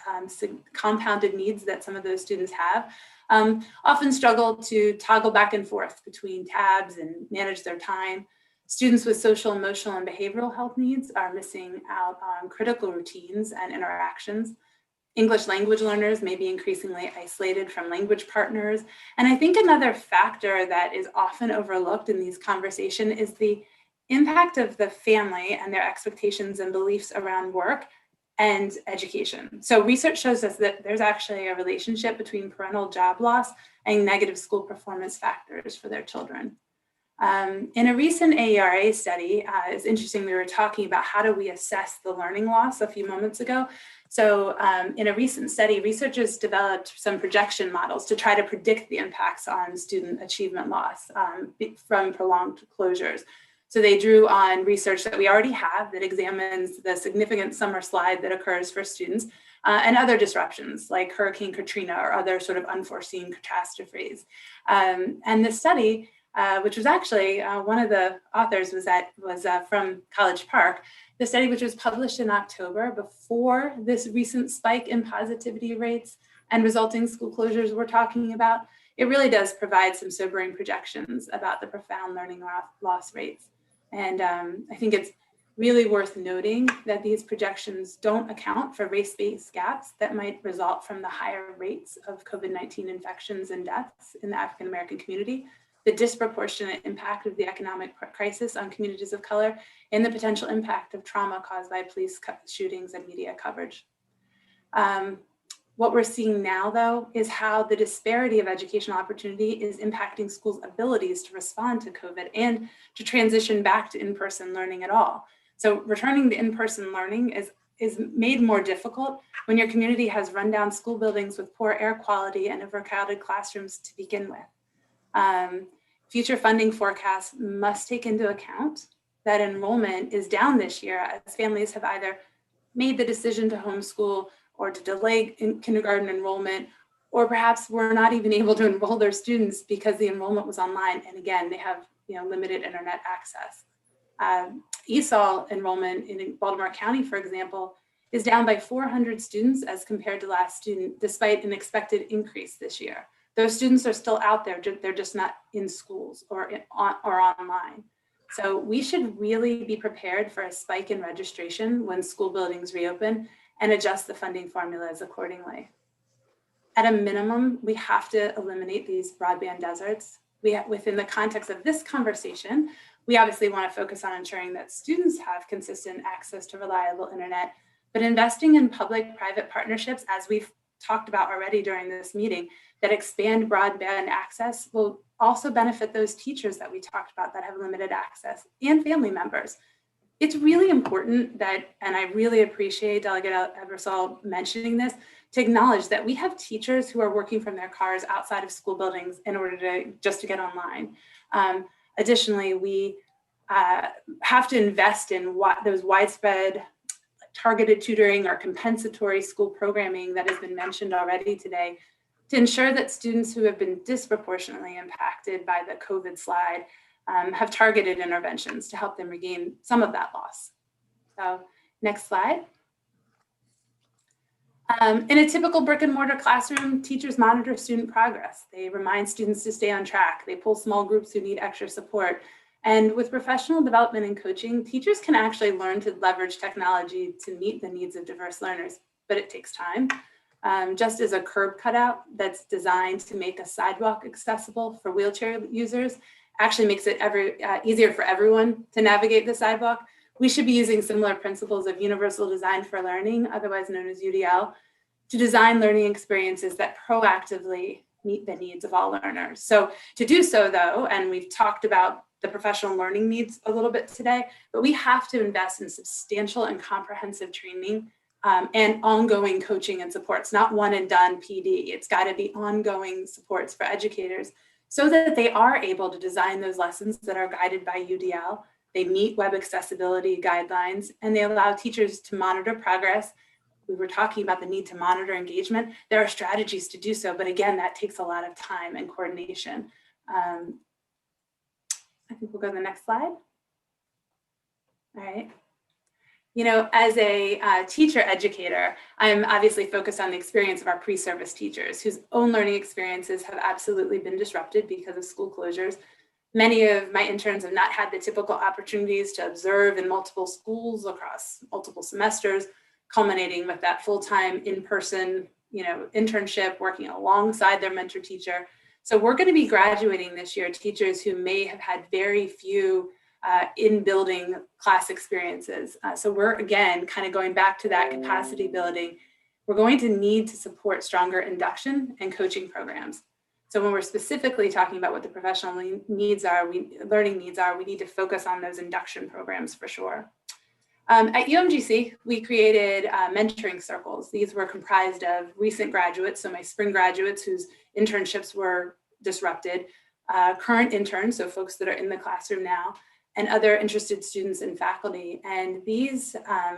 compounded needs that some of those students have. Often struggle to toggle back and forth between tabs and manage their time. Students with social, emotional, and behavioral health needs are missing out on critical routines and interactions. English language learners may be increasingly isolated from language partners. And I think another factor that is often overlooked in these conversations is the impact of the family and their expectations and beliefs around work and education. So research shows us that there's actually a relationship between parental job loss and negative school performance factors for their children. In a recent AERA study, it's interesting, we were talking about how do we assess the learning loss a few moments ago. So in a recent study, researchers developed some projection models to try to predict the impacts on student achievement loss from prolonged closures. So they drew on research that we already have that examines the significant summer slide that occurs for students and other disruptions like Hurricane Katrina or other sort of unforeseen catastrophes. And the study, which was actually one of the authors was from College Park. The study, which was published in October before this recent spike in positivity rates and resulting school closures we're talking about, it really does provide some sobering projections about the profound learning loss rates. And I think it's really worth noting that these projections don't account for race-based gaps that might result from the higher rates of COVID-19 infections and deaths in the African-American community, the disproportionate impact of the economic crisis on communities of color, and the potential impact of trauma caused by police shootings and media coverage. What we're seeing now, though, is how the disparity of educational opportunity is impacting schools' abilities to respond to COVID and to transition back to in-person learning at all. So returning to in-person learning is made more difficult when your community has rundown school buildings with poor air quality and overcrowded classrooms to begin with. Future funding forecasts must take into account that enrollment is down this year as families have either made the decision to homeschool or to delay kindergarten enrollment, or perhaps were not even able to enroll their students because the enrollment was online. And again, they have limited internet access. ESOL enrollment in Baltimore County, for example, is down by 400 students as compared to last student, despite an expected increase this year. Those students are still out there, they're just not in schools or online. So we should really be prepared for a spike in registration when school buildings reopen and adjust the funding formulas accordingly. At a minimum, we have to eliminate these broadband deserts. Within the context of this conversation, we obviously want to focus on ensuring that students have consistent access to reliable internet, but investing in public-private partnerships, as we've talked about already during this meeting, that expand broadband access will also benefit those teachers that we talked about that have limited access and family members. It's really important that, and I really appreciate Delegate Ebersol mentioning this, to acknowledge that we have teachers who are working from their cars outside of school buildings in order to get online. Additionally, we have to invest in those widespread targeted tutoring or compensatory school programming that has been mentioned already today to ensure that students who have been disproportionately impacted by the COVID slide have targeted interventions to help them regain some of that loss. So next slide. In a typical brick and mortar classroom, teachers monitor student progress. They remind students to stay on track. They pull small groups who need extra support. And with professional development and coaching, teachers can actually learn to leverage technology to meet the needs of diverse learners, but it takes time. Just as a curb cutout that's designed to make a sidewalk accessible for wheelchair users actually makes it easier for everyone to navigate the sidewalk, we should be using similar principles of universal design for learning, otherwise known as UDL, to design learning experiences that proactively meet the needs of all learners. So to do so though, and we've talked about the professional learning needs a little bit today, but we have to invest in substantial and comprehensive training and ongoing coaching and supports, not one and done PD. It's got to be ongoing supports for educators so that they are able to design those lessons that are guided by UDL. They meet web accessibility guidelines, and they allow teachers to monitor progress. We were talking about the need to monitor engagement. There are strategies to do so, but again, that takes a lot of time and coordination. I think we'll go to the next slide. All right. You know, as a teacher educator, I'm obviously focused on the experience of our pre-service teachers whose own learning experiences have absolutely been disrupted because of school closures. Many of my interns have not had the typical opportunities to observe in multiple schools across multiple semesters, culminating with that full-time in-person, internship working alongside their mentor teacher. So we're going to be graduating this year teachers who may have had very few in-building class experiences. So we're, again, kind of going back to that capacity building. We're going to need to support stronger induction and coaching programs. So when we're specifically talking about what the professional needs are, learning needs are, we need to focus on those induction programs for sure. At UMGC, we created mentoring circles. These were comprised of recent graduates, so my spring graduates whose internships were disrupted, current interns, so folks that are in the classroom now, and other interested students and faculty. And these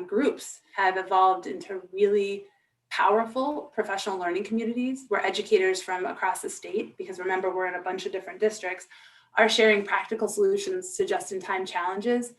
groups have evolved into really powerful professional learning communities where educators from across the state, because remember, we're in a bunch of different districts, are sharing practical solutions to just-in-time challenges.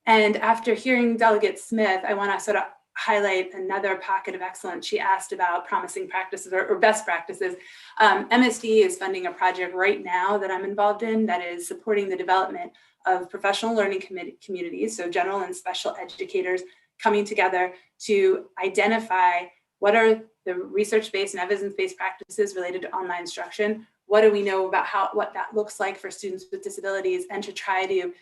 And after hearing Delegate Smith, I want to sort of highlight another pocket of excellence. She asked about promising practices or best practices. MSD is funding a project right now that I'm involved in that is supporting the development of professional learning communities, so general and special educators coming together to identify what are the research-based and evidence-based practices related to online instruction, what do we know about what that looks like for students with disabilities, and to try to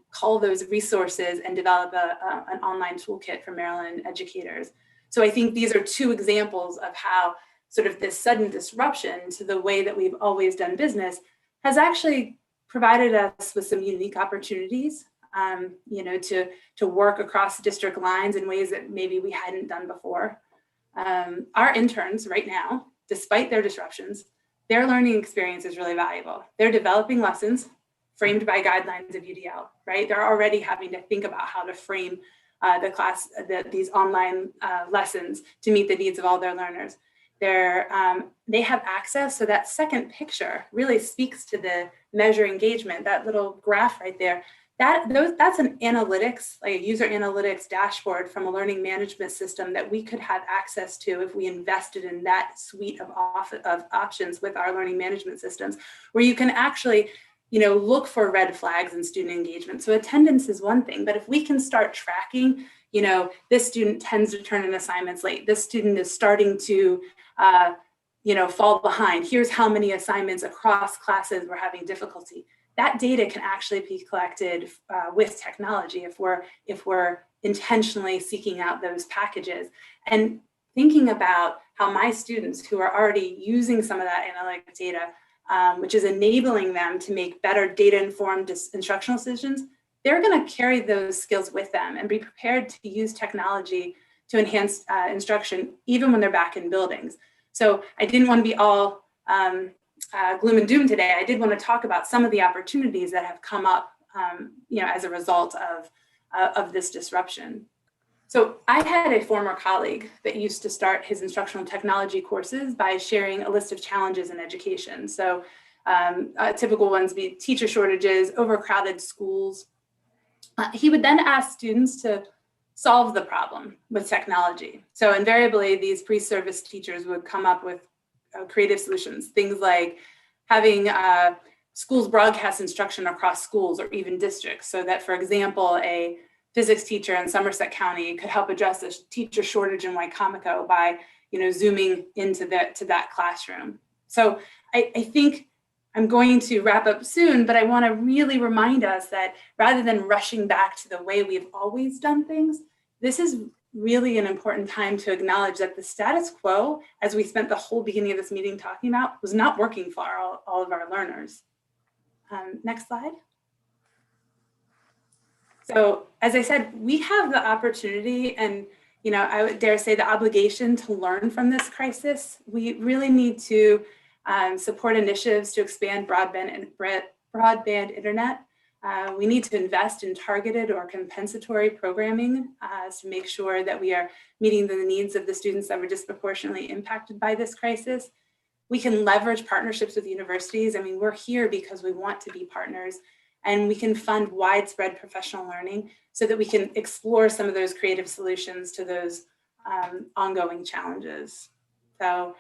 call those resources and develop an online toolkit for Maryland educators. So I think these are two examples of how sort of this sudden disruption to the way that we've always done business has actually provided us with some unique opportunities, to work across district lines in ways that maybe we hadn't done before. Our interns right now, despite their disruptions, their learning experience is really valuable. They're developing lessons framed by guidelines of UDL, right? They're already having to think about how to frame these online lessons to meet the needs of all their learners. They have access, so that second picture really speaks to the measure engagement, that little graph right there. That's an analytics, like a user analytics dashboard from a learning management system that we could have access to if we invested in that suite of options with our learning management systems, where you can actually look for red flags in student engagement. So attendance is one thing, but if we can start tracking, this student tends to turn in assignments late, this student is starting to, fall behind, here's how many assignments across classes we're having difficulty. That data can actually be collected with technology if we're intentionally seeking out those packages. And thinking about how my students who are already using some of that analytic data, which is enabling them to make better data-informed instructional decisions, they're going to carry those skills with them and be prepared to use technology to enhance instruction, even when they're back in buildings. So I didn't want to be all gloom and doom today. I did want to talk about some of the opportunities that have come up, as a result of this disruption. So I had a former colleague that used to start his instructional technology courses by sharing a list of challenges in education. So typical ones be teacher shortages, overcrowded schools. He would then ask students to solve the problem with technology. So invariably, these pre-service teachers would come up with creative solutions, things like having schools broadcast instruction across schools or even districts, so that, for example, a physics teacher in Somerset County could help address the teacher shortage in Wycomico by, zooming into that classroom. So I think I'm going to wrap up soon, but I want to really remind us that rather than rushing back to the way we've always done things, this is really an important time to acknowledge that the status quo, as we spent the whole beginning of this meeting talking about, was not working for all of our learners. Next slide. So as I said, we have the opportunity and I would dare say the obligation to learn from this crisis. We really need to support initiatives to expand broadband internet. We need to invest in targeted or compensatory programming to make sure that we are meeting the needs of the students that were disproportionately impacted by this crisis. We can leverage partnerships with universities. I mean, we're here because we want to be partners, and we can fund widespread professional learning so that we can explore some of those creative solutions to those ongoing challenges. So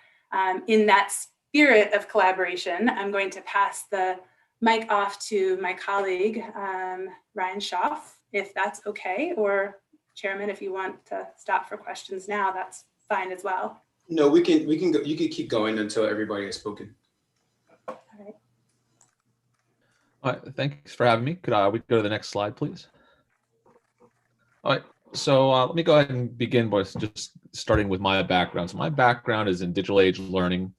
in that spirit of collaboration, I'm going to pass the mic off to my colleague, Ryan Schaaf, if that's okay, or Chairman, if you want to stop for questions now, that's fine as well. No, we can go, you can keep going until everybody has spoken. All right. All right, thanks for having me. Could we go to the next slide, please? All right, so let me go ahead and begin by just starting with my background. So my background is in digital age learning,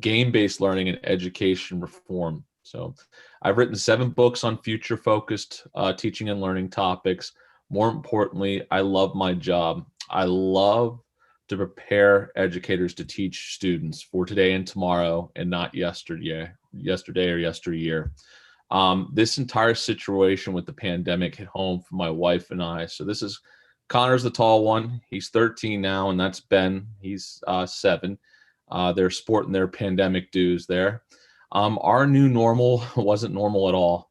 game-based learning, and education reform. So I've written 7 books on future-focused teaching and learning topics. More importantly, I love my job. I love to prepare educators to teach students for today and tomorrow, and not yesterday or yesteryear. This entire situation with the pandemic hit home for my wife and I. So this is Connor's the tall one. He's 13 now, and that's Ben. He's 7. They're sporting their pandemic dues there. Our new normal wasn't normal at all.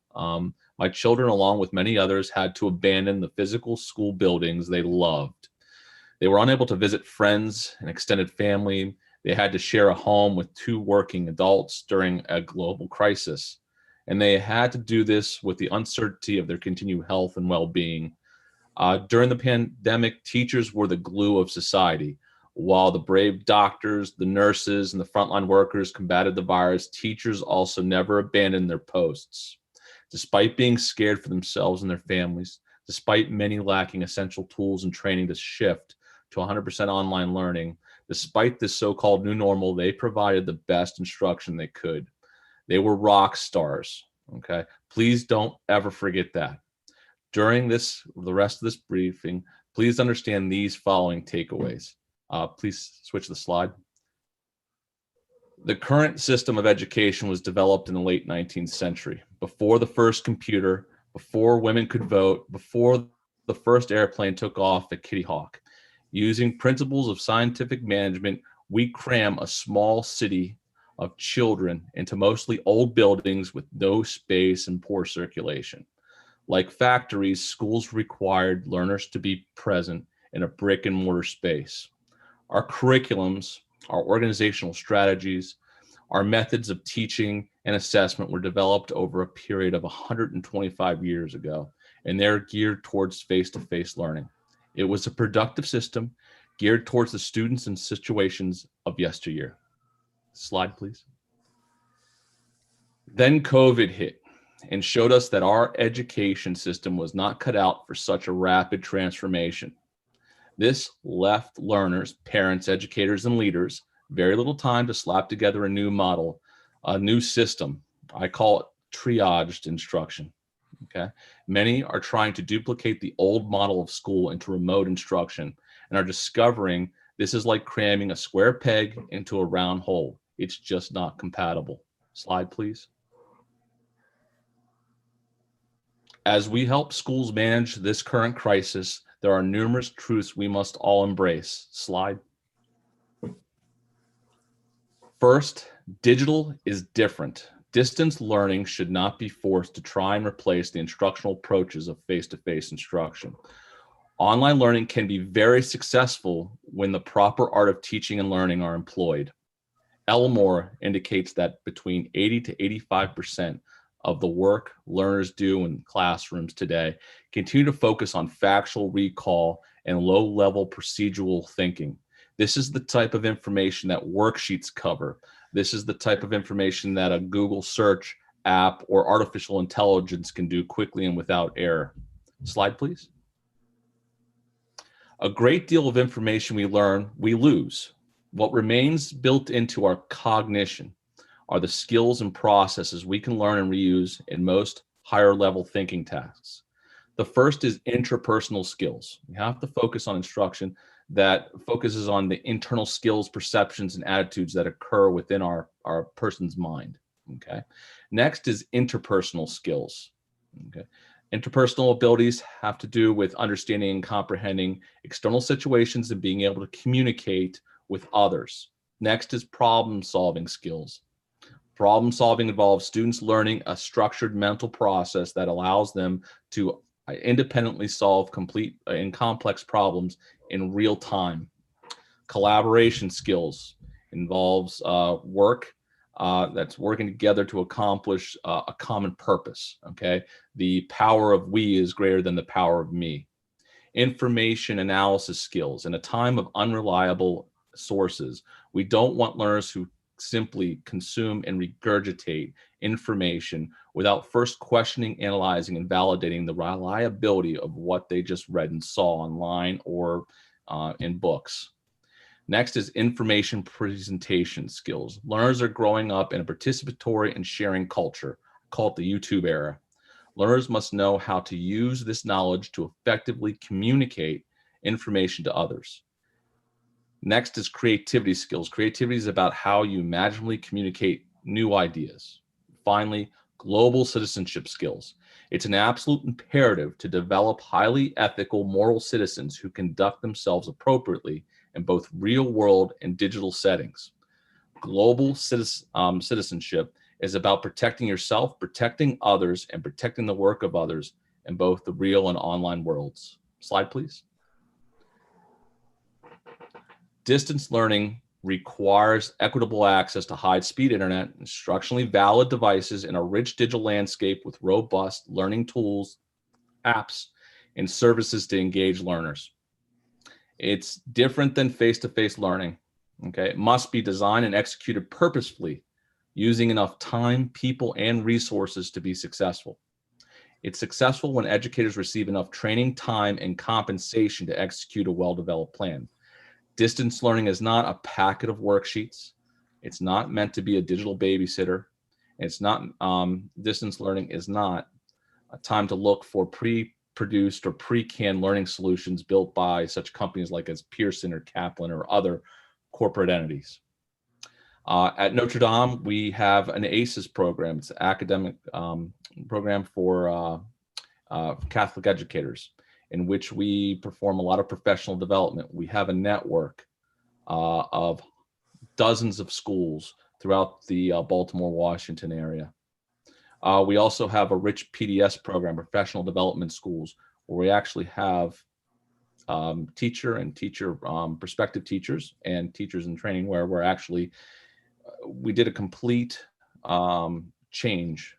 My children, along with many others, had to abandon the physical school buildings they loved. They were unable to visit friends and extended family. They had to share a home with 2 working adults during a global crisis. And they had to do this with the uncertainty of their continued health and well-being. During the pandemic, teachers were the glue of society. While the brave doctors, the nurses, and the frontline workers combated the virus, teachers also never abandoned their posts. Despite being scared for themselves and their families, despite many lacking essential tools and training to shift to 100% online learning, despite this so-called new normal, they provided the best instruction they could. They were rock stars, okay? Please don't ever forget that. During the rest of this briefing, please understand these following takeaways. Please switch the slide. The current system of education was developed in the late 19th century, before the first computer, before women could vote, before the first airplane took off at Kitty Hawk. Using principles of scientific management, we cram a small city of children into mostly old buildings with no space and poor circulation. Like factories, schools required learners to be present in a brick and mortar space. Our curriculums, our organizational strategies, our methods of teaching and assessment were developed over a period of 125 years ago, and they're geared towards face-to-face learning. It was a productive system geared towards the students and situations of yesteryear. Slide, please. Then COVID hit and showed us that our education system was not cut out for such a rapid transformation. This left learners, parents, educators, and leaders very little time to slap together a new model, a new system. I call it triaged instruction. Okay. Many are trying to duplicate the old model of school into remote instruction and are discovering this is like cramming a square peg into a round hole. It's just not compatible. Slide, please. As we help schools manage this current crisis, there are numerous truths we must all embrace. Slide. First, digital is different. Distance learning should not be forced to try and replace the instructional approaches of face-to-face instruction. Online learning can be very successful when the proper art of teaching and learning are employed. Elmore indicates that between 80 to 85% of the work learners do in classrooms today continue to focus on factual recall and low-level procedural thinking. This is the type of information that worksheets cover. This is the type of information that a Google search app or artificial intelligence can do quickly and without error. Slide, please. A great deal of information we learn, we lose. What remains built into our cognition are the skills and processes we can learn and reuse in most higher level thinking tasks. The first is interpersonal skills. We have to focus on instruction that focuses on the internal skills, perceptions, and attitudes that occur within our person's mind. Okay. Next is interpersonal skills. Okay. Interpersonal abilities have to do with understanding and comprehending external situations and being able to communicate with others. Next is problem-solving skills. Problem-solving involves students learning a structured mental process that allows them to independently solve complete and complex problems in real time. Collaboration skills involves work that's working together to accomplish a common purpose, okay? The power of we is greater than the power of me. Information analysis skills. In a time of unreliable sources, we don't want learners who simply consume and regurgitate information without first questioning, analyzing, and validating the reliability of what they just read and saw online or in books. Next is information presentation skills. Learners are growing up in a participatory and sharing culture, called the YouTube era. Learners must know how to use this knowledge to effectively communicate information to others. Next is creativity skills. Creativity is about how you imaginatively communicate new ideas. Finally, global citizenship skills. It's an absolute imperative to develop highly ethical, moral citizens who conduct themselves appropriately in both real world and digital settings. Global citizenship is about protecting yourself, protecting others, and protecting the work of others in both the real and online worlds. Slide, please. Distance learning requires equitable access to high-speed internet, instructionally valid devices, and a rich digital landscape with robust learning tools, apps, and services to engage learners. It's different than face-to-face learning. Okay, it must be designed and executed purposefully, using enough time, people, and resources to be successful. It's successful when educators receive enough training, time, and compensation to execute a well-developed plan. Distance learning is not a packet of worksheets. It's not meant to be a digital babysitter. It's not, distance learning is not a time to look for pre-produced or pre-canned learning solutions built by such companies like as Pearson or Kaplan or other corporate entities. At Notre Dame, we have an ACES program. It's an academic program for Catholic educators, in which we perform a lot of professional development. We have a network of dozens of schools throughout the Baltimore, Washington area. We also have a rich PDS program, professional development schools, where we actually have prospective teachers and teachers in training, where we're actually, we did a complete change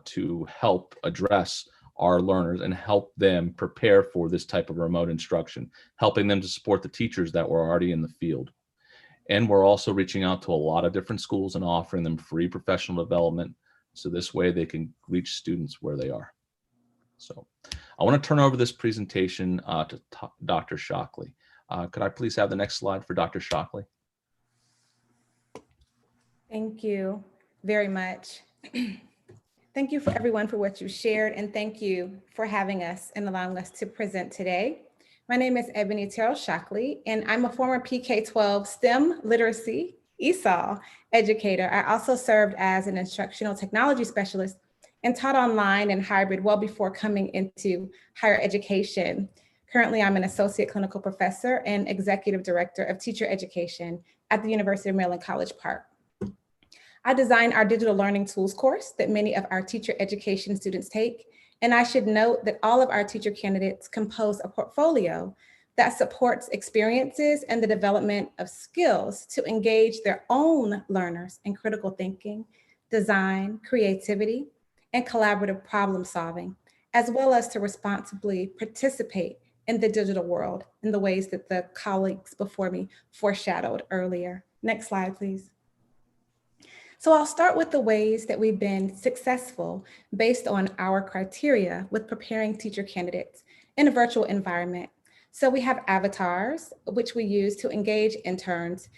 to help address our learners and help them prepare for this type of remote instruction, helping them to support the teachers that were already in the field. And we're also reaching out to a lot of different schools and offering them free professional development, so this way they can reach students where they are. So I want to turn over this presentation to Dr. Shockley. Could I please have the next slide for Dr. Shockley? Thank you very much. Thank you for everyone for what you shared, and thank you for having us and allowing us to present today. My name is Ebony Terrell Shockley, and I'm a former PK-12 STEM literacy ESOL educator. I also served as an instructional technology specialist and taught online and hybrid well before coming into higher education. Currently, I'm an associate clinical professor and executive director of teacher education at the University of Maryland, College Park. I designed our digital learning tools course that many of our teacher education students take, And I should note that all of our teacher candidates compose a portfolio that supports experiences and the development of skills to engage their own learners in critical thinking, design, creativity, and collaborative problem solving, as well as to responsibly participate in the digital world in the ways that the colleagues before me foreshadowed earlier. Next slide, please. So I'll start with the ways that we've been successful based on our criteria with preparing teacher candidates in a virtual environment. So we have avatars, which we use to engage interns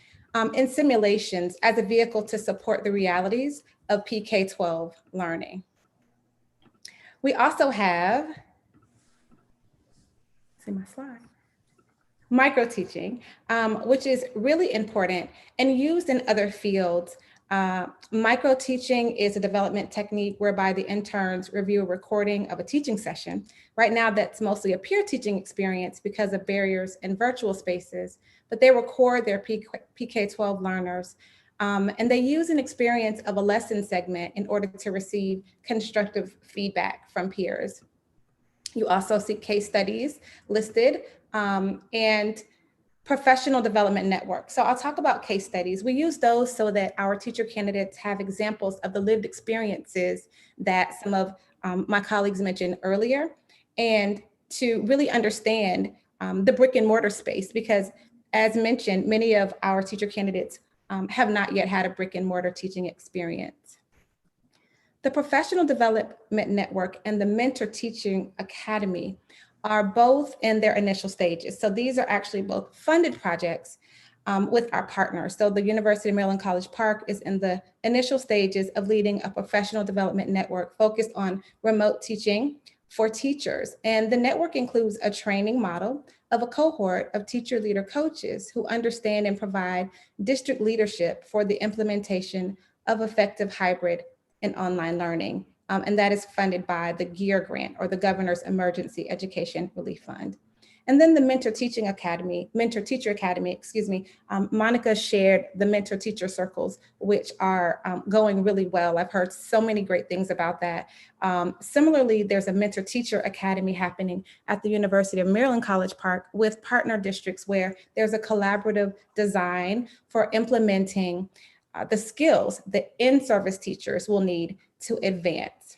in simulations as a vehicle to support the realities of PK-12 learning. We also have, see my slide, micro-teaching, which is really important and used in other fields. Micro-teaching is a development technique whereby the interns review a recording of a teaching session. Right now, that's mostly a peer teaching experience because of barriers in virtual spaces, but they record their PK-12 learners and they use an experience of a lesson segment in order to receive constructive feedback from peers. You also see case studies listed and professional development network. So I'll talk about case studies. We use those so that our teacher candidates have examples of the lived experiences that some of my colleagues mentioned earlier, and to really understand the brick and mortar space, because as mentioned, many of our teacher candidates have not yet had a brick and mortar teaching experience. The Professional Development Network and the Mentor Teaching Academy are both in their initial stages. So these are actually both funded projects with our partners. So the University of Maryland College Park is in the initial stages of leading a professional development network focused on remote teaching for teachers. And the network includes a training model of a cohort of teacher leader coaches who understand and provide district leadership for the implementation of effective hybrid and online learning. And that is funded by the GEAR grant, or the Governor's Emergency Education Relief Fund. And then the Mentor Teacher Academy, Monica shared the Mentor Teacher Circles, which are going really well. I've heard so many great things about that. Similarly, there's a Mentor Teacher Academy happening at the University of Maryland College Park with partner districts where there's a collaborative design for implementing the skills that in-service teachers will need to advance.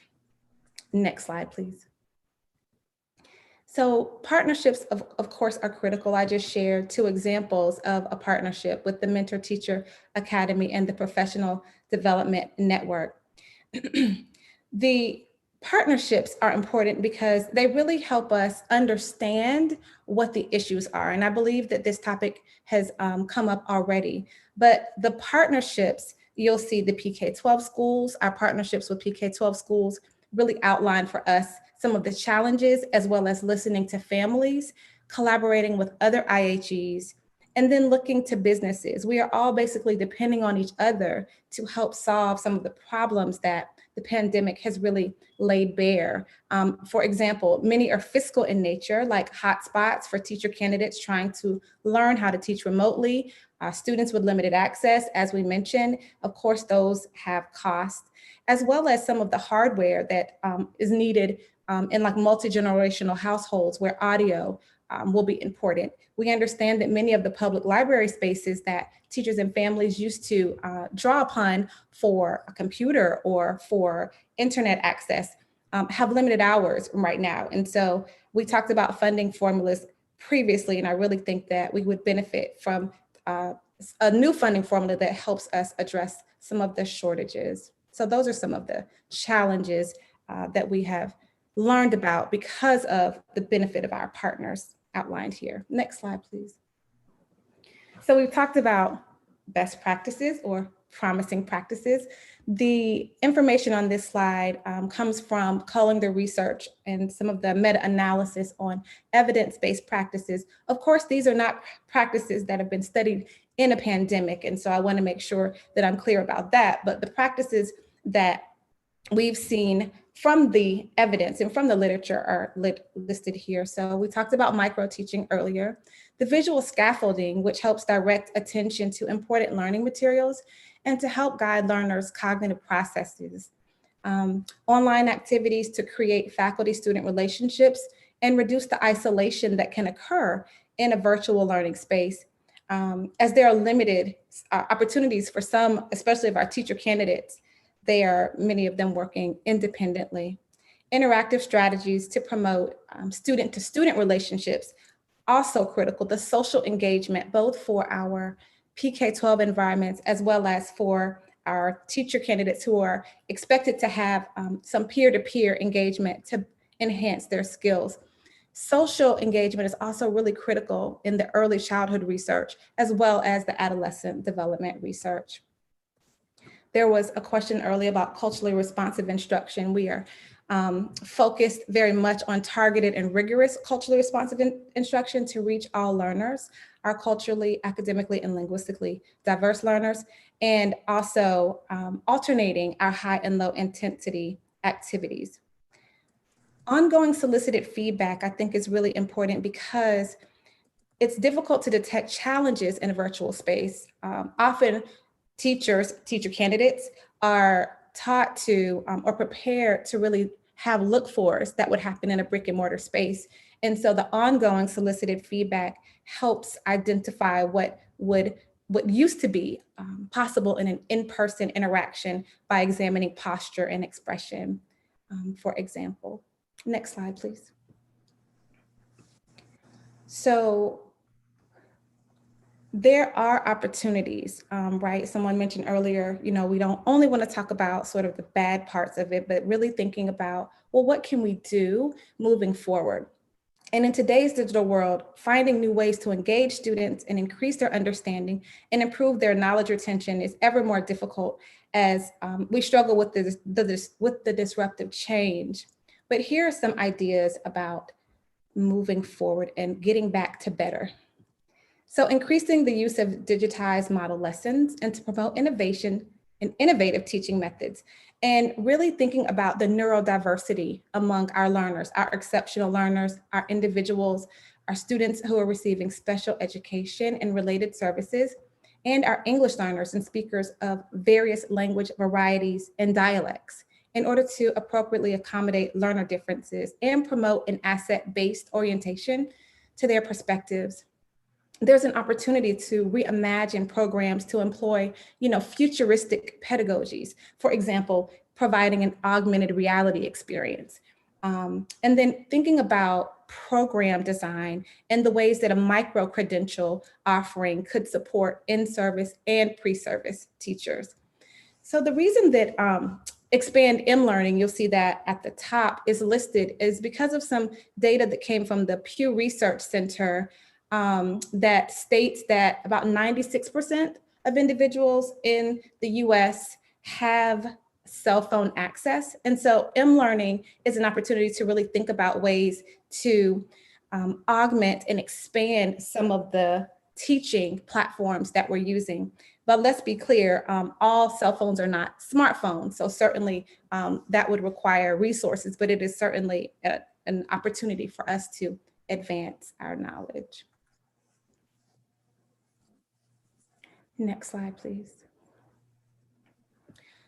Next slide, please. So partnerships, of course, are critical. I just shared 2 examples of a partnership with the Mentor Teacher Academy and the Professional Development Network. The partnerships are important because they really help us understand what the issues are. And I believe that this topic has come up already, but the partnerships, you'll see the PK-12 schools, our partnerships with PK-12 schools really outline for us some of the challenges, as well as listening to families, collaborating with other IHEs, and then looking to businesses. We are all basically depending on each other to help solve some of the problems that the pandemic has really laid bare. For example, many are fiscal in nature, like hotspots for teacher candidates trying to learn how to teach remotely, students with limited access, as we mentioned. Of course, those have costs, as well as some of the hardware that is needed in like multi-generational households where audio will be important. We understand that many of the public library spaces that teachers and families used to draw upon for a computer or for internet access have limited hours right now. And so we talked about funding formulas previously, and I really think that we would benefit from a new funding formula that helps us address some of the shortages. So those are some of the challenges that we have learned about because of the benefit of our partners outlined here. Next slide, please. So we've talked about best practices or promising practices. The information on this slide comes from culling the research and some of the meta-analysis on evidence-based practices. Of course, these are not practices that have been studied in a pandemic, and so I want to make sure that I'm clear about that. But the practices that we've seen from the evidence and from the literature are listed here. So we talked about micro-teaching earlier, the visual scaffolding, which helps direct attention to important learning materials and to help guide learners' cognitive processes. online activities to create faculty-student relationships and reduce the isolation that can occur in a virtual learning space, as there are limited opportunities for some, especially of our teacher candidates. Many of them working independently. Interactive strategies to promote student-to-student relationships, also critical. The social engagement, both for our PK-12 environments as well as for our teacher candidates who are expected to have some peer-to-peer engagement to enhance their skills. Social engagement is also really critical in the early childhood research, as well as the adolescent development research. There was a question earlier about culturally responsive instruction. We are focused very much on targeted and rigorous culturally responsive instruction to reach all learners, our culturally, academically, and linguistically diverse learners, and also alternating our high and low intensity activities. Ongoing solicited feedback, I think, is really important because it's difficult to detect challenges in a virtual space. Often teacher candidates are taught to or prepared to really have look-fors that would happen in a brick and mortar space. And so the ongoing solicited feedback helps identify what used to be possible in an in-person interaction by examining posture and expression, for example. Next slide, please. So there are opportunities, right? Someone mentioned earlier, we don't only want to talk about sort of the bad parts of it, but really thinking about, well, what can we do moving forward? And in today's digital world, finding new ways to engage students and increase their understanding and improve their knowledge retention is ever more difficult as we struggle with the disruptive change. But here are some ideas about moving forward and getting back to better. So increasing the use of digitized model lessons and to promote innovation and innovative teaching methods, and really thinking about the neurodiversity among our learners, our exceptional learners, our individuals, our students who are receiving special education and related services, and our English learners and speakers of various language varieties and dialects, in order to appropriately accommodate learner differences and promote an asset-based orientation to their perspectives. There's an opportunity to reimagine programs to employ, futuristic pedagogies. For example, providing an augmented reality experience. And then thinking about program design and the ways that a micro-credential offering could support in-service and pre-service teachers. So the reason that Expand M-Learning, you'll see that at the top, is listed is because of some data that came from the Pew Research Center that states that about 96% of individuals in the US have cell phone access. And so M-Learning is an opportunity to really think about ways to augment and expand some of the teaching platforms that we're using. But let's be clear, all cell phones are not smartphones. So certainly that would require resources, but it is certainly an opportunity for us to advance our knowledge. Next slide, please.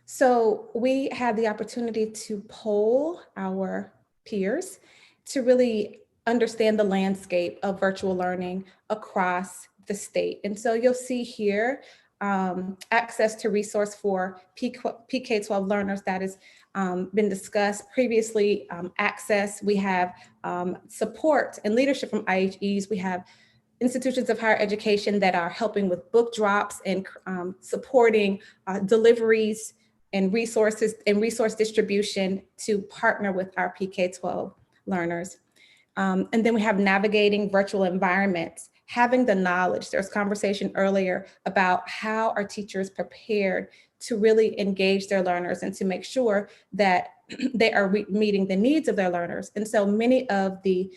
So we had the opportunity to poll our peers to really understand the landscape of virtual learning across the state. And so you'll see here access to resource for PK-12 learners that has been discussed previously. Access, we have support and leadership from IHEs. We have institutions of higher education that are helping with book drops and supporting deliveries and resources and resource distribution to partner with our PK-12 learners. And then we have navigating virtual environments, having the knowledge. There was conversation earlier about how are teachers prepared to really engage their learners and to make sure that they are meeting the needs of their learners. And so many of the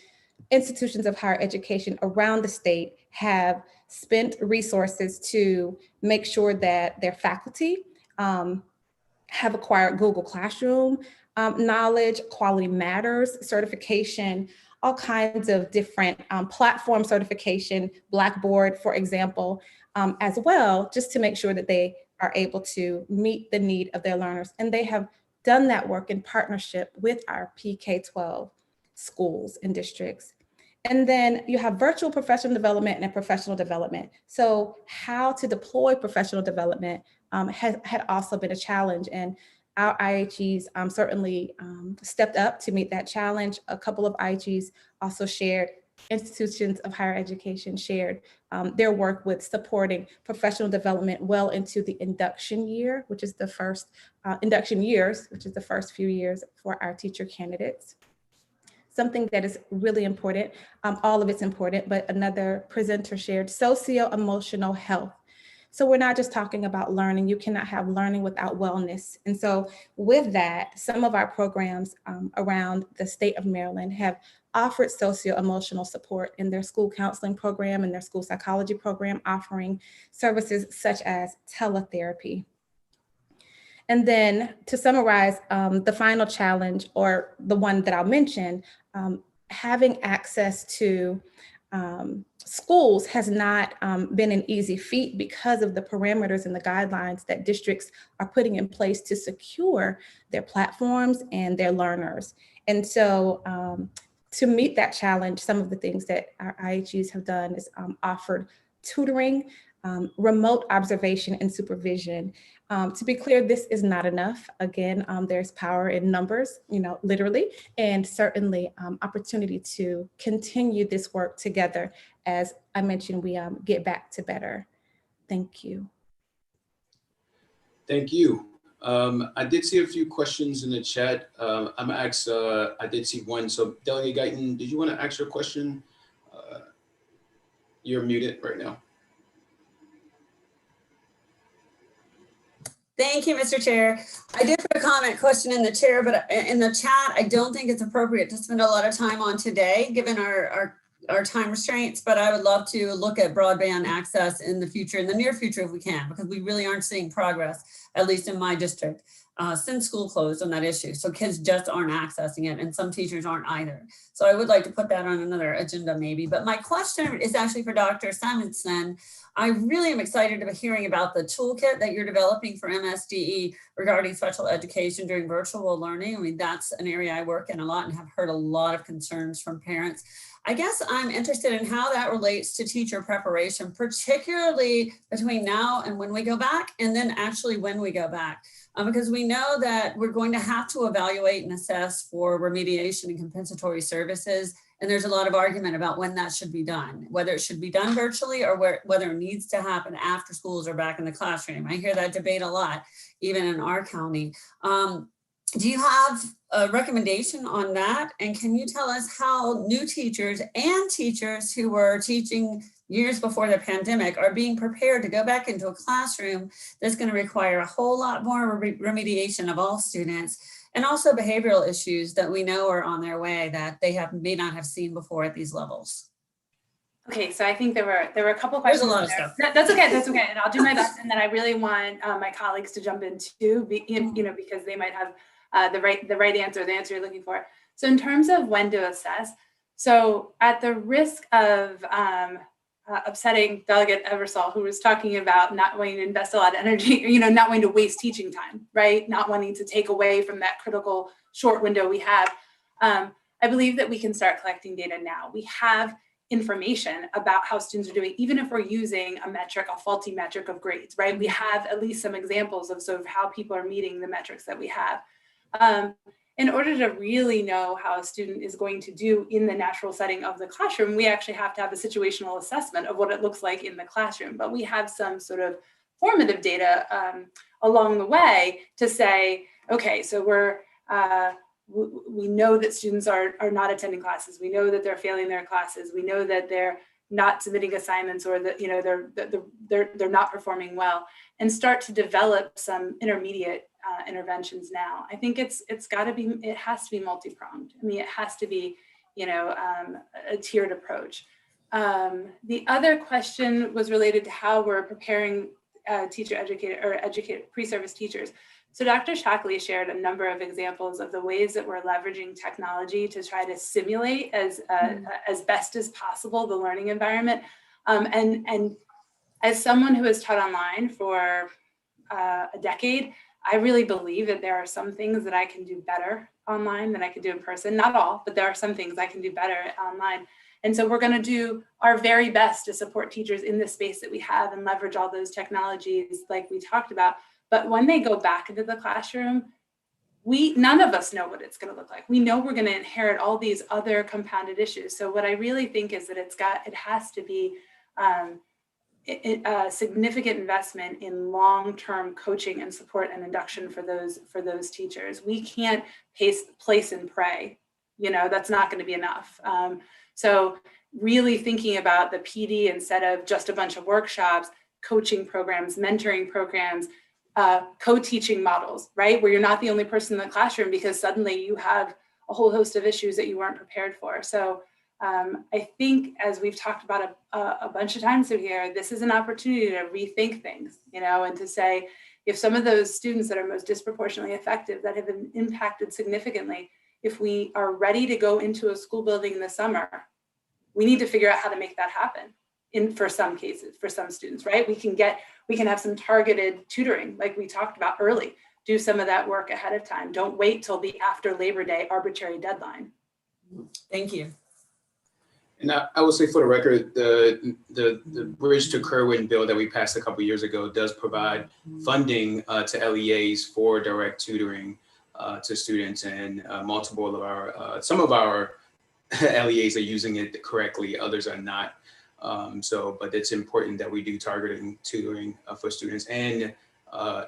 institutions of higher education around the state have spent resources to make sure that their faculty have acquired Google Classroom knowledge, Quality Matters certification, all kinds of different platform certification, Blackboard, for example, as well, just to make sure that they are able to meet the need of their learners. And they have done that work in partnership with our PK-12 schools and districts. And then you have virtual professional development and professional development. So how to deploy professional development had also been a challenge. And our IHEs certainly stepped up to meet that challenge. A couple of IHEs also shared, institutions of higher education shared their work with supporting professional development well into the induction year, which is the first induction years, which is the first few years for our teacher candidates. Something that is really important, all of it's important, but another presenter shared socio-emotional health. So we're not just talking about learning. You cannot have learning without wellness. And so with that, some of our programs around the state of Maryland have offered socio-emotional support in their school counseling program and their school psychology program, offering services such as teletherapy. And then to summarize, the final challenge, or the one that I'll mention, having access to schools has not been an easy feat because of the parameters and the guidelines that districts are putting in place to secure their platforms and their learners. And so to meet that challenge, some of the things that our IHEs have done is offered tutoring, remote observation and supervision. To be clear, this is not enough. Again, there's power in numbers, literally, and certainly opportunity to continue this work together. As I mentioned, we get back to better. Thank you. Thank you. I did see a few questions in the chat. I did see one. So Delegate Guyton, did you want to ask your question? You're muted right now. Thank you, Mr. Chair. I did put a comment question in the chair, but in the chat, I don't think it's appropriate to spend a lot of time on today, given our time restraints, but I would love to look at broadband access in the future, in the near future, if we can, because we really aren't seeing progress, at least in my district, since school closed on that issue. So kids just aren't accessing it, and some teachers aren't either. So I would like to put that on another agenda maybe, but my question is actually for Dr. Simonson. I really am excited about hearing about the toolkit that you're developing for MSDE regarding special education during virtual learning. I mean, that's an area I work in a lot and have heard a lot of concerns from parents. I guess I'm interested in how that relates to teacher preparation, particularly between now and when we go back, and then actually when we go back. Because we know that we're going to have to evaluate and assess for remediation and compensatory services. And there's a lot of argument about when that should be done, whether it should be done virtually or whether it needs to happen after schools are back in the classroom. I hear that debate a lot, even in our county. Do you have a recommendation on that? And can you tell us how new teachers and teachers who were teaching years before the pandemic are being prepared to go back into a classroom that's going to require a whole lot more remediation of all students, and also behavioral issues that we know are on their way that they may not have seen before at these levels? Okay, so I think there were a couple questions. There's a lot of stuff. That's okay, and I'll do my best. And then I really want my colleagues to jump in too, because they might have the right answer, the answer you're looking for. So in terms of when to assess, so at the risk of upsetting Delegate Eversole, who was talking about not wanting to invest a lot of energy, not wanting to waste teaching time, right? Not wanting to take away from that critical short window we have. I believe that we can start collecting data now. We have information about how students are doing, even if we're using a faulty metric of grades, right? We have at least some examples of sort of how people are meeting the metrics that we have. In order to really know how a student is going to do in the natural setting of the classroom, we actually have to have a situational assessment of what it looks like in the classroom. But we have some sort of formative data along the way to say, okay, so we know that students are not attending classes. We know that they're failing their classes. We know that they're not submitting assignments, or that they're not performing well, and start to develop some intermediate interventions now. I think it has to be multi-pronged. I mean, it has to be, a tiered approach. The other question was related to how we're preparing pre-service teachers. So Dr. Shockley shared a number of examples of the ways that we're leveraging technology to try to simulate as best as possible the learning environment. And as someone who has taught online for a decade, I really believe that there are some things that I can do better online than I could do in person. Not all, but there are some things I can do better online. And so we're going to do our very best to support teachers in the space that we have and leverage all those technologies like we talked about. But when they go back into the classroom, none of us know what it's going to look like. We know we're going to inherit all these other compounded issues. So what I really think is that it has to be a significant investment in long-term coaching and support and induction for those teachers. We can't place and pray. That's not going to be enough. So really thinking about the PD instead of just a bunch of workshops, coaching programs, mentoring programs, co-teaching models, right? Where you're not the only person in the classroom because suddenly you have a whole host of issues that you weren't prepared for. So I think, as we've talked about a bunch of times here, this is an opportunity to rethink things, and to say, if some of those students that are most disproportionately effective, that have been impacted significantly, if we are ready to go into a school building in the summer, we need to figure out how to make that happen. For some cases, for some students, right? We can have some targeted tutoring, like we talked about early. Do some of that work ahead of time. Don't wait till the after Labor Day arbitrary deadline. Thank you. And I will say, for the record, the Bridge to Kerwin bill that we passed a couple years ago does provide funding to LEAs for direct tutoring to students, and multiple of some of our LEAs are using it correctly, others are not. But it's important that we do targeting tutoring for students and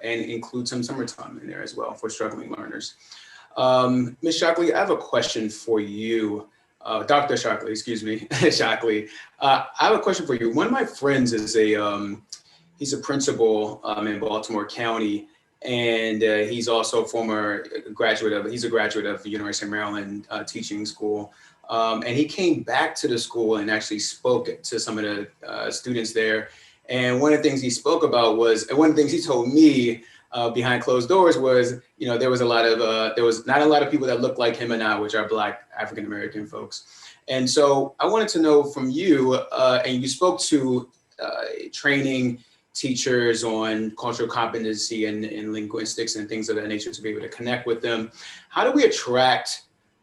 include some summertime in there as well for struggling learners. Ms. Shockley, I have a question for you. Dr. Shockley, excuse me, Shockley. I have a question for you. One of my friends is he's a principal in Baltimore County, and he's also a graduate of the University of Maryland teaching school. And he came back to the school and actually spoke to some of the students there. And one of the things he spoke about and one of the things he told me behind closed doors was, there was not a lot of people that looked like him and I, which are Black African-American folks. And so I wanted to know from you, and you spoke to training teachers on cultural competency and linguistics and things of that nature to be able to connect with them. How do we attract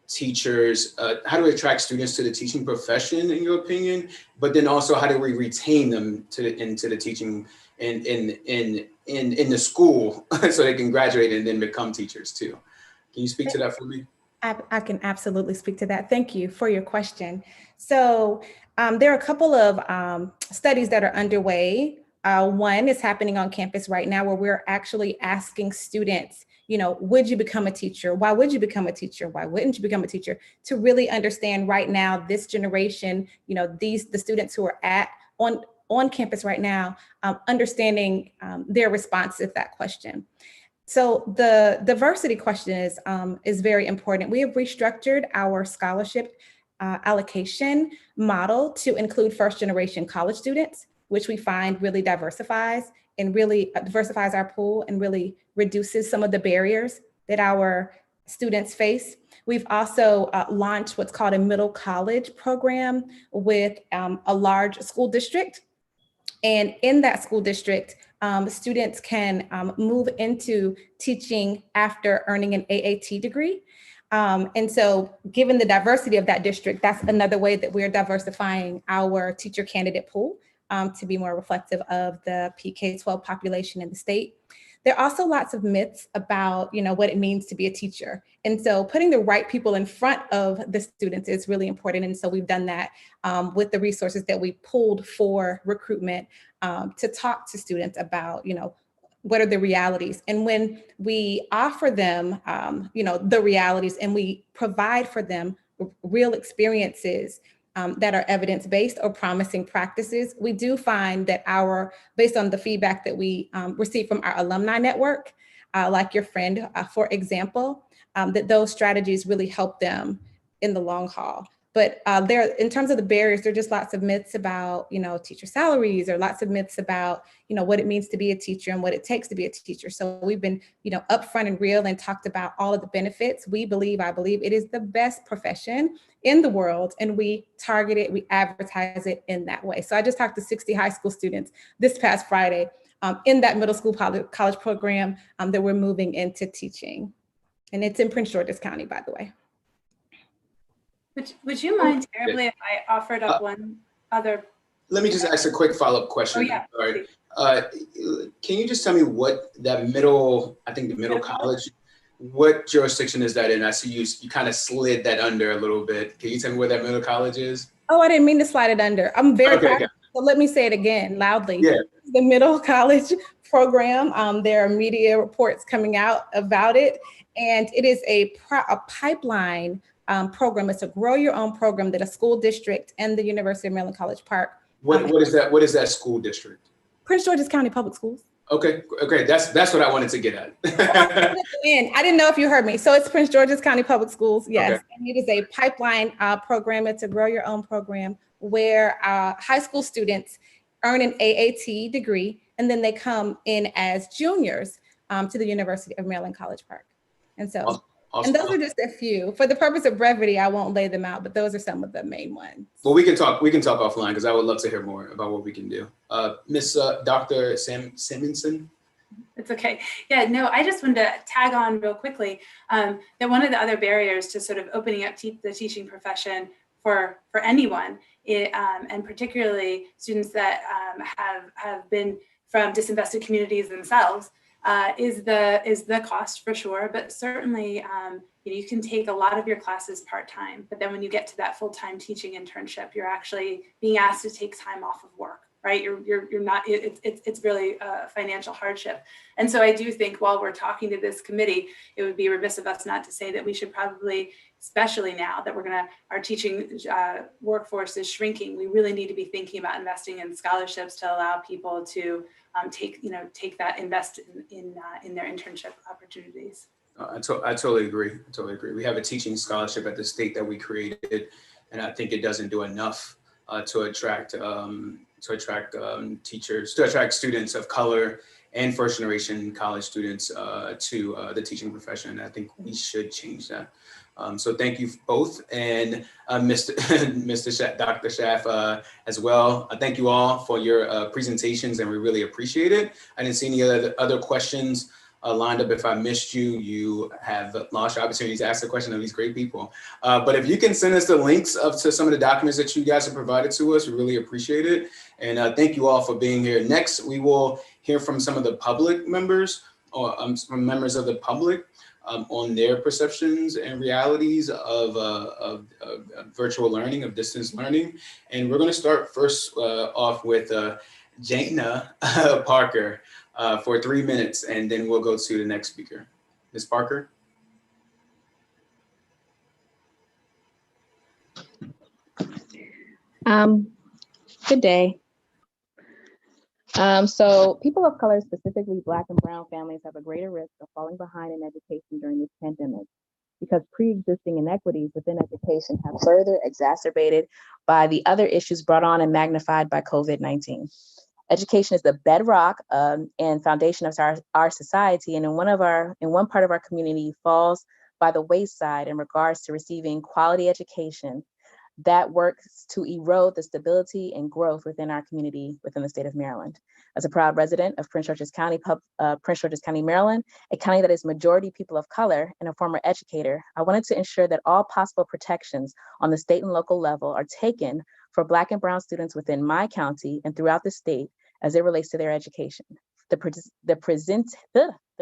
teachers, how do we attract students to the teaching profession, in your opinion? But then also, how do we retain them into the teaching in the school so they can graduate and then become teachers too? Can you speak to that for me? I can absolutely speak to that. Thank you for your question. So there are a couple of studies that are underway. One is happening on campus right now, where we're actually asking students, would you become a teacher? Why would you become a teacher? Why wouldn't you become a teacher? To really understand right now, this generation, the students who are on campus right now, understanding their response to that question. So the diversity question is very important. We have restructured our scholarship allocation model to include first-generation college students, which we find really diversifies our pool and really reduces some of the barriers that our students face. We've also launched what's called a middle college program with a large school district. And in that school district, students can move into teaching after earning an AAT degree. And so given the diversity of that district, that's another way that we're diversifying our teacher candidate pool to be more reflective of the PK-12 population in the state. There are also lots of myths about, what it means to be a teacher. And so putting the right people in front of the students is really important. And so we've done that with the resources that we pulled for recruitment to talk to students about, what are the realities? And when we offer them, the realities, and we provide for them real experiences that are evidence-based or promising practices, we do find that based on the feedback that we receive from our alumni network, like your friend, for example, that those strategies really help them in the long haul. But in terms of the barriers, there are just lots of myths about, teacher salaries, or lots of myths about, what it means to be a teacher and what it takes to be a teacher. So we've been, upfront and real and talked about all of the benefits. I believe it is the best profession in the world, and we target it, we advertise it in that way. So I just talked to 60 high school students this past Friday in that middle school college program that we're moving into teaching. And it's in Prince George's County, by the way. Would you mind terribly if I offered up one other? Let me just ask a quick follow-up question. Oh, yeah. All right. Can you just tell me what that middle, I think the middle college, what jurisdiction is that in? I see you kind of slid that under a little bit. Can you tell me where that middle college is? Oh, I didn't mean to slide it under. I'm very proud. Okay. So let me say it again loudly. Yeah. The middle college program, there are media reports coming out about it. And it is a pipeline program. It's a grow your own program that a school district and the University of Maryland College Park. What is that? What is that school district? Prince George's County Public Schools. Okay. That's what I wanted to get at. And I didn't know if you heard me. So it's Prince George's County Public Schools. Yes. Okay. And it is a pipeline program. It's a grow your own program where high school students earn an AAT degree, and then they come in as juniors to the University of Maryland College Park. And so, and those are just a few. For the purpose of brevity, I won't lay them out, but those are some of the main ones. Well, we can talk offline because I would love to hear more about what we can do. Miss Dr. Simonson. It's okay. Yeah, no, I just wanted to tag on real quickly that one of the other barriers to sort of opening up the teaching profession for anyone, and particularly students that have been from disinvested communities themselves, is the cost for sure. But certainly, you can take a lot of your classes part-time, but then when you get to that full-time teaching internship, you're actually being asked to take time off of work. Right, you're not. It's really a financial hardship, and so I do think while we're talking to this committee, it would be remiss of us not to say that we should probably, especially now that our teaching workforce is shrinking, we really need to be thinking about investing in scholarships to allow people to invest in their internship opportunities. I totally agree. We have a teaching scholarship at the state that we created, and I think it doesn't do enough to attract teachers, to attract students of color and first generation college students to the teaching profession. I think we should change that. So thank you both, and Dr. Schaff as well. Thank you all for your presentations, and we really appreciate it. I didn't see any other questions lined up. If I missed you, you have lost your opportunity to ask a question of these great people. But if you can send us the links to some of the documents that you guys have provided to us, we really appreciate it. And thank you all for being here. Next, we will hear from some of the public members, or from members of the public on their perceptions and realities of virtual learning, of distance learning. And we're going to start first off with Jana Parker for 3 minutes, and then we'll go to the next speaker. Ms. Parker. Good day. So people of color, specifically Black and brown families, have a greater risk of falling behind in education during this pandemic because pre-existing inequities within education have further exacerbated by the other issues brought on and magnified by COVID-19. Education is the bedrock and foundation of our society, and in one part of our community falls by the wayside in regards to receiving quality education that works to erode the stability and growth within our community within the state of Maryland. As a proud resident of Prince George's County, Maryland, a county that is majority people of color, and a former educator, I wanted to ensure that all possible protections on the state and local level are taken for Black and brown students within my county and throughout the state as it relates to their education. The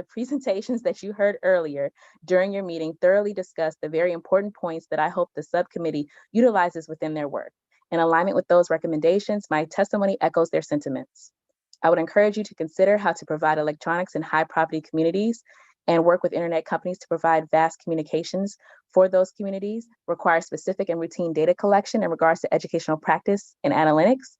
presentations that you heard earlier during your meeting thoroughly discussed the very important points that I hope the subcommittee utilizes within their work. In alignment with those recommendations, my testimony echoes their sentiments. I would encourage you to consider how to provide electronics in high poverty communities and work with internet companies to provide vast communications for those communities, require specific and routine data collection in regards to educational practice and analytics.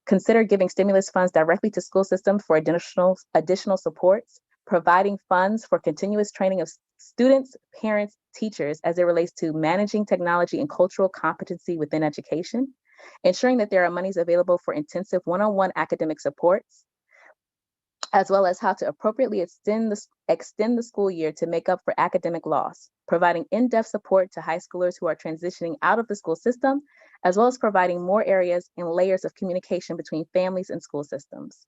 Consider giving stimulus funds directly to school systems for additional supports, providing funds for continuous training of students, parents, teachers as it relates to managing technology and cultural competency within education, ensuring that there are monies available for intensive one-on-one academic supports, as well as how to appropriately extend the school year to make up for academic loss, providing in-depth support to high schoolers who are transitioning out of the school system, as well as providing more areas and layers of communication between families and school systems.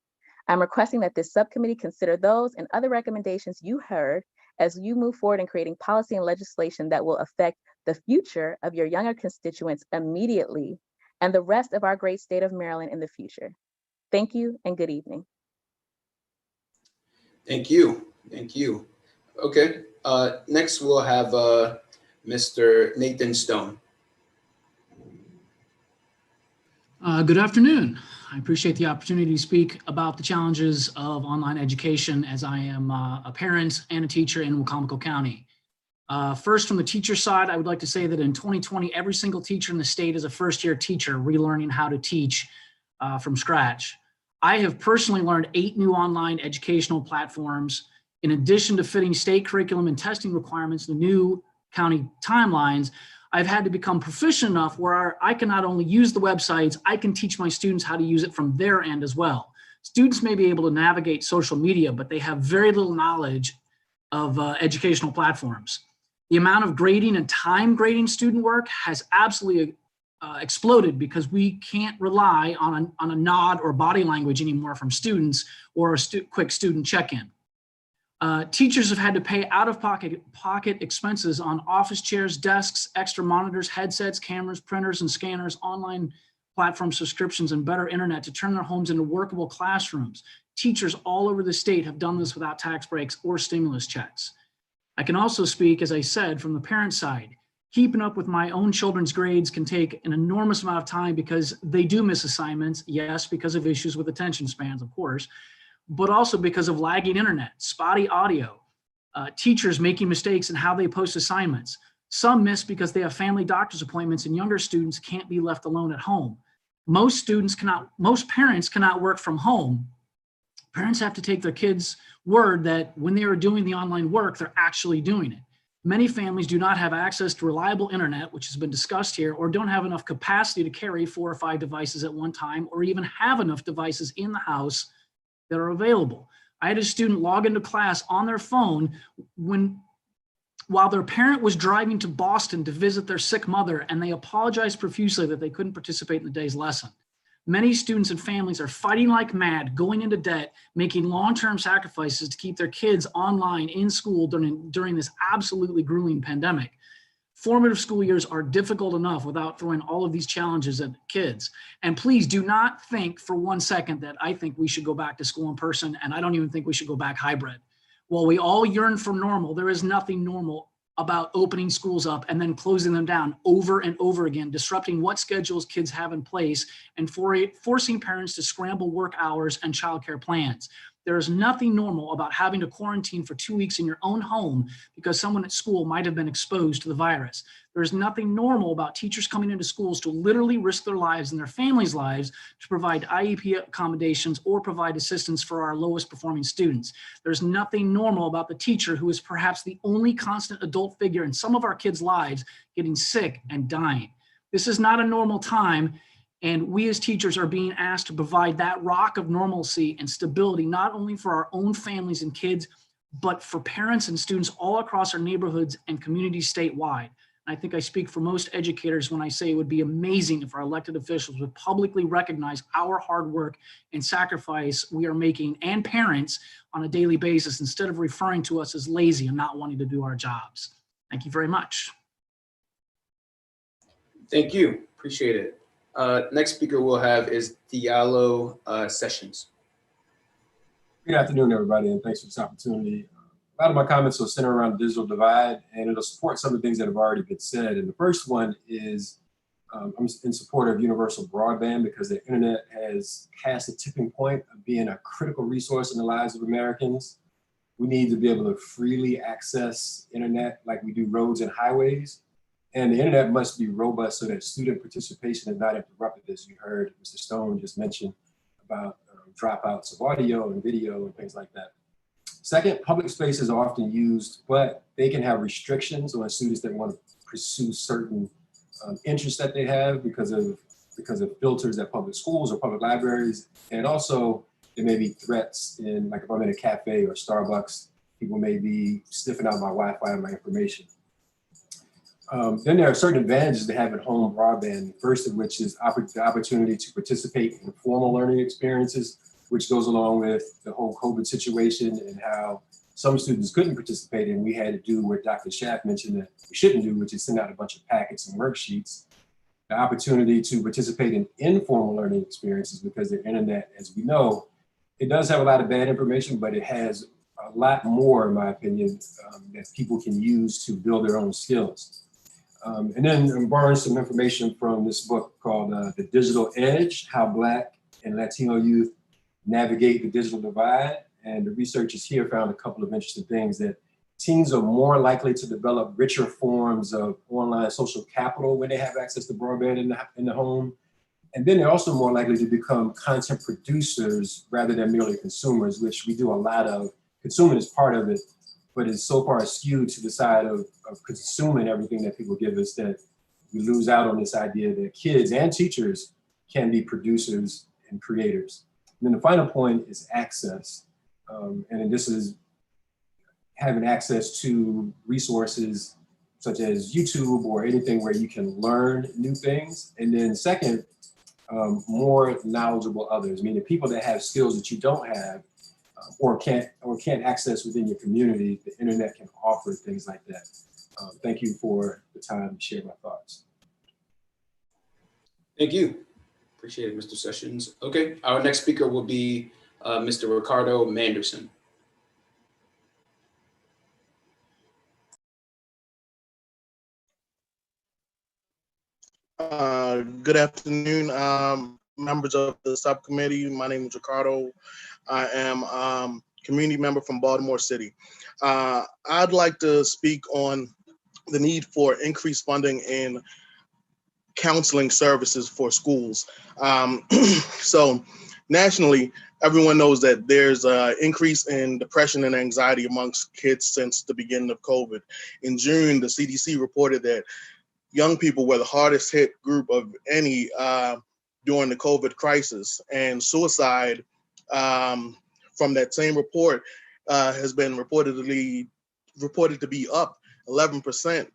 I'm requesting that this subcommittee consider those and other recommendations you heard as you move forward in creating policy and legislation that will affect the future of your younger constituents immediately and the rest of our great state of Maryland in the future. Thank you and good evening. Thank you. Thank you. Okay. Next, we'll have Mr. Nathan Stone. Good afternoon. I appreciate the opportunity to speak about the challenges of online education as I am a parent and a teacher in Wicomico County. First, from the teacher side, I would like to say that in 2020, every single teacher in the state is a first-year teacher relearning how to teach from scratch. I have personally learned 8 new online educational platforms in addition to fitting state curriculum and testing requirements in the new county timelines. I've had to become proficient enough where I can not only use the websites, I can teach my students how to use it from their end as well. Students may be able to navigate social media, but they have very little knowledge of educational platforms. The amount of grading and time grading student work has absolutely exploded because we can't rely on a nod or body language anymore from students or a quick student check-in. Teachers have had to pay out-of-pocket expenses on office chairs, desks, extra monitors, headsets, cameras, printers, and scanners, online platform subscriptions, and better internet to turn their homes into workable classrooms. Teachers all over the state have done this without tax breaks or stimulus checks. I can also speak, as I said, from the parent side. Keeping up with my own children's grades can take an enormous amount of time because they do miss assignments, yes, because of issues with attention spans, of course, but also because of lagging internet, spotty audio, teachers making mistakes in how they post assignments. Some miss because they have family doctor's appointments and younger students can't be left alone at home. Most parents cannot work from home. Parents have to take their kids' word that when they are doing the online work, they're actually doing it. Many families do not have access to reliable internet, which has been discussed here, or don't have enough capacity to carry 4 or 5 devices at one time, or even have enough devices in the house that are available. I had a student log into class on their phone while their parent was driving to Boston to visit their sick mother, and they apologized profusely that they couldn't participate in the day's lesson. Many students and families are fighting like mad, going into debt, making long-term sacrifices to keep their kids online in school during this absolutely grueling pandemic. Formative school years are difficult enough without throwing all of these challenges at kids. And please do not think for one second that I think we should go back to school in person, and I don't even think we should go back hybrid. While we all yearn for normal, there is nothing normal about opening schools up and then closing them down over and over again, disrupting what schedules kids have in place and forcing parents to scramble work hours and childcare plans. There is nothing normal about having to quarantine for 2 weeks in your own home because someone at school might have been exposed to the virus. There is nothing normal about teachers coming into schools to literally risk their lives and their families' lives to provide IEP accommodations or provide assistance for our lowest performing students. There's nothing normal about the teacher who is perhaps the only constant adult figure in some of our kids' lives getting sick and dying. This is not a normal time. And we as teachers are being asked to provide that rock of normalcy and stability, not only for our own families and kids, but for parents and students all across our neighborhoods and communities statewide. And I think I speak for most educators when I say it would be amazing if our elected officials would publicly recognize our hard work and sacrifice we are making, and parents, on a daily basis, instead of referring to us as lazy and not wanting to do our jobs. Thank you very much. Thank you. Appreciate it. Next speaker we'll have is Diallo Sessions. Good afternoon, everybody, and thanks for this opportunity. A lot of my comments will center around the digital divide, and it'll support some of the things that have already been said. And the first one is I'm in support of universal broadband because the internet has passed the tipping point of being a critical resource in the lives of Americans. We need to be able to freely access internet like we do roads and highways. And the internet must be robust so that student participation is not interrupted, as you heard Mr. Stone just mention about dropouts of audio and video and things like that. Second, public spaces are often used, but they can have restrictions on students that want to pursue certain interests that they have because of filters at public schools or public libraries. And also there may be threats in, like if I'm in a cafe or Starbucks, people may be sniffing out my Wi-Fi and my information. Then there are certain advantages to having home broadband, first of which is the opportunity to participate in formal learning experiences which goes along with the whole COVID situation and how some students couldn't participate, and we had to do what Dr. Schaff mentioned that we shouldn't do, which is send out a bunch of packets and worksheets. The opportunity to participate in informal learning experiences, because the internet, as we know, it does have a lot of bad information, but it has a lot more, in my opinion, that people can use to build their own skills. And then I'm borrowing some information from this book called The Digital Edge, How Black and Latino Youth Navigate the Digital Divide. And the researchers here found a couple of interesting things, that teens are more likely to develop richer forms of online social capital when they have access to broadband in the home. And then they're also more likely to become content producers rather than merely consumers, which we do a lot of. Consuming is part of it, but it's so far skewed to the side of consuming everything that people give us that we lose out on this idea that kids and teachers can be producers and creators. And then the final point is access. And this is having access to resources such as YouTube or anything where you can learn new things. And then second, more knowledgeable others, meaning people that have skills that you don't have or can't access within your community. The internet can offer things like that. Thank you for the time to share my thoughts. Thank you. Appreciate it, Mr. Sessions. Okay, our next speaker will be Mr. Ricardo Manderson. Good afternoon, members of the subcommittee. My name is Ricardo. I am community member from Baltimore City. I'd like to speak on the need for increased funding in counseling services for schools. So nationally, everyone knows that there's an increase in depression and anxiety amongst kids since the beginning of COVID. In June, the CDC reported that young people were the hardest hit group of any during the COVID crisis, and suicide from that same report has been reported to be up 11%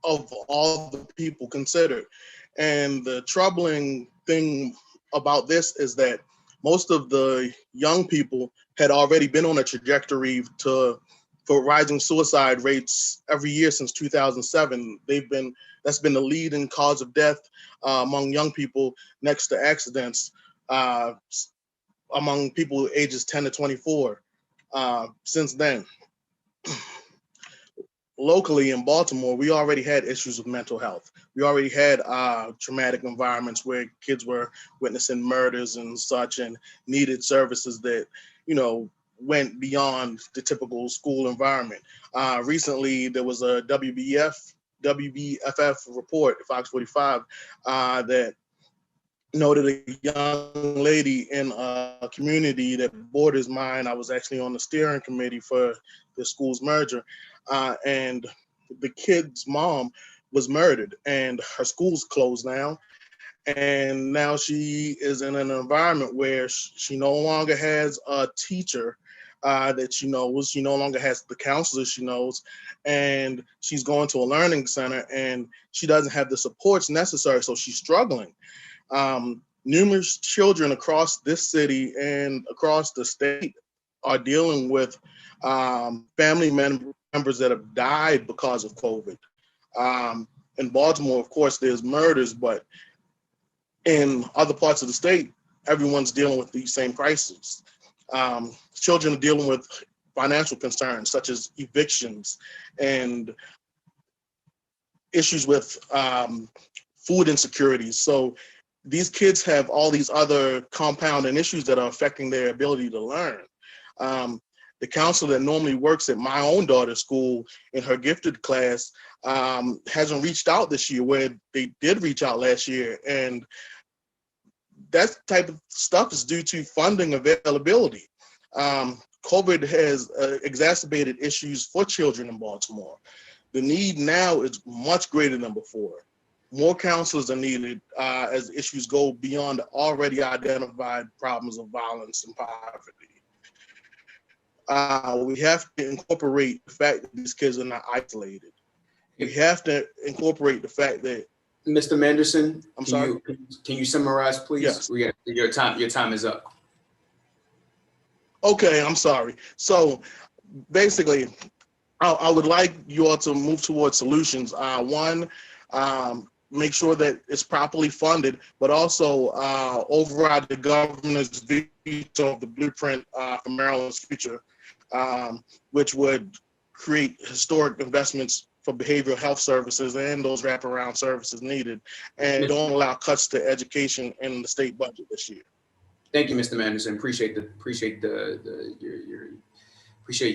of all the people considered. And the troubling thing about this is that most of the young people had already been on a trajectory for rising suicide rates every year since 2007. That's been the leading cause of death among young people, next to accidents, among people ages 10 to 24 since then. Locally in Baltimore, we already had issues with mental health. We already had traumatic environments where kids were witnessing murders and such, and needed services that, went beyond the typical school environment. Recently, there was a WBFF report, Fox 45, that noted a young lady in a community that borders mine. I was actually on the steering committee for the school's merger, and the kid's mom was murdered, and her school's closed now. And now she is in an environment where she no longer has a teacher that she knows. She no longer has the counselor she knows, and she's going to a learning center, and she doesn't have the supports necessary, so she's struggling. Numerous children across this city and across the state are dealing with family members that have died because of COVID. In Baltimore, of course, there's murders, but in other parts of the state, everyone's dealing with these same crises. Children are dealing with financial concerns such as evictions and issues with food insecurities. So these kids have all these other compounding issues that are affecting their ability to learn. The counselor that normally works at my own daughter's school in her gifted class hasn't reached out this year, where they did reach out last year. And that type of stuff is due to funding availability. COVID has exacerbated issues for children in Baltimore. The need now is much greater than before. More counselors are needed as issues go beyond the already identified problems of violence and poverty. We have to incorporate the fact that these kids are not isolated. We have to incorporate the fact that Mr. Manderson, I'm sorry? Can you summarize, please? Yes. Your time is up. Okay, I'm sorry. So basically, I would like you all to move towards solutions. One, make sure that it's properly funded, but also override the governor's veto of the blueprint for Maryland's future, which would create historic investments for behavioral health services and those wraparound services needed, and don't allow cuts to education in the state budget this year. Thank you, Mr. Manderson. Appreciate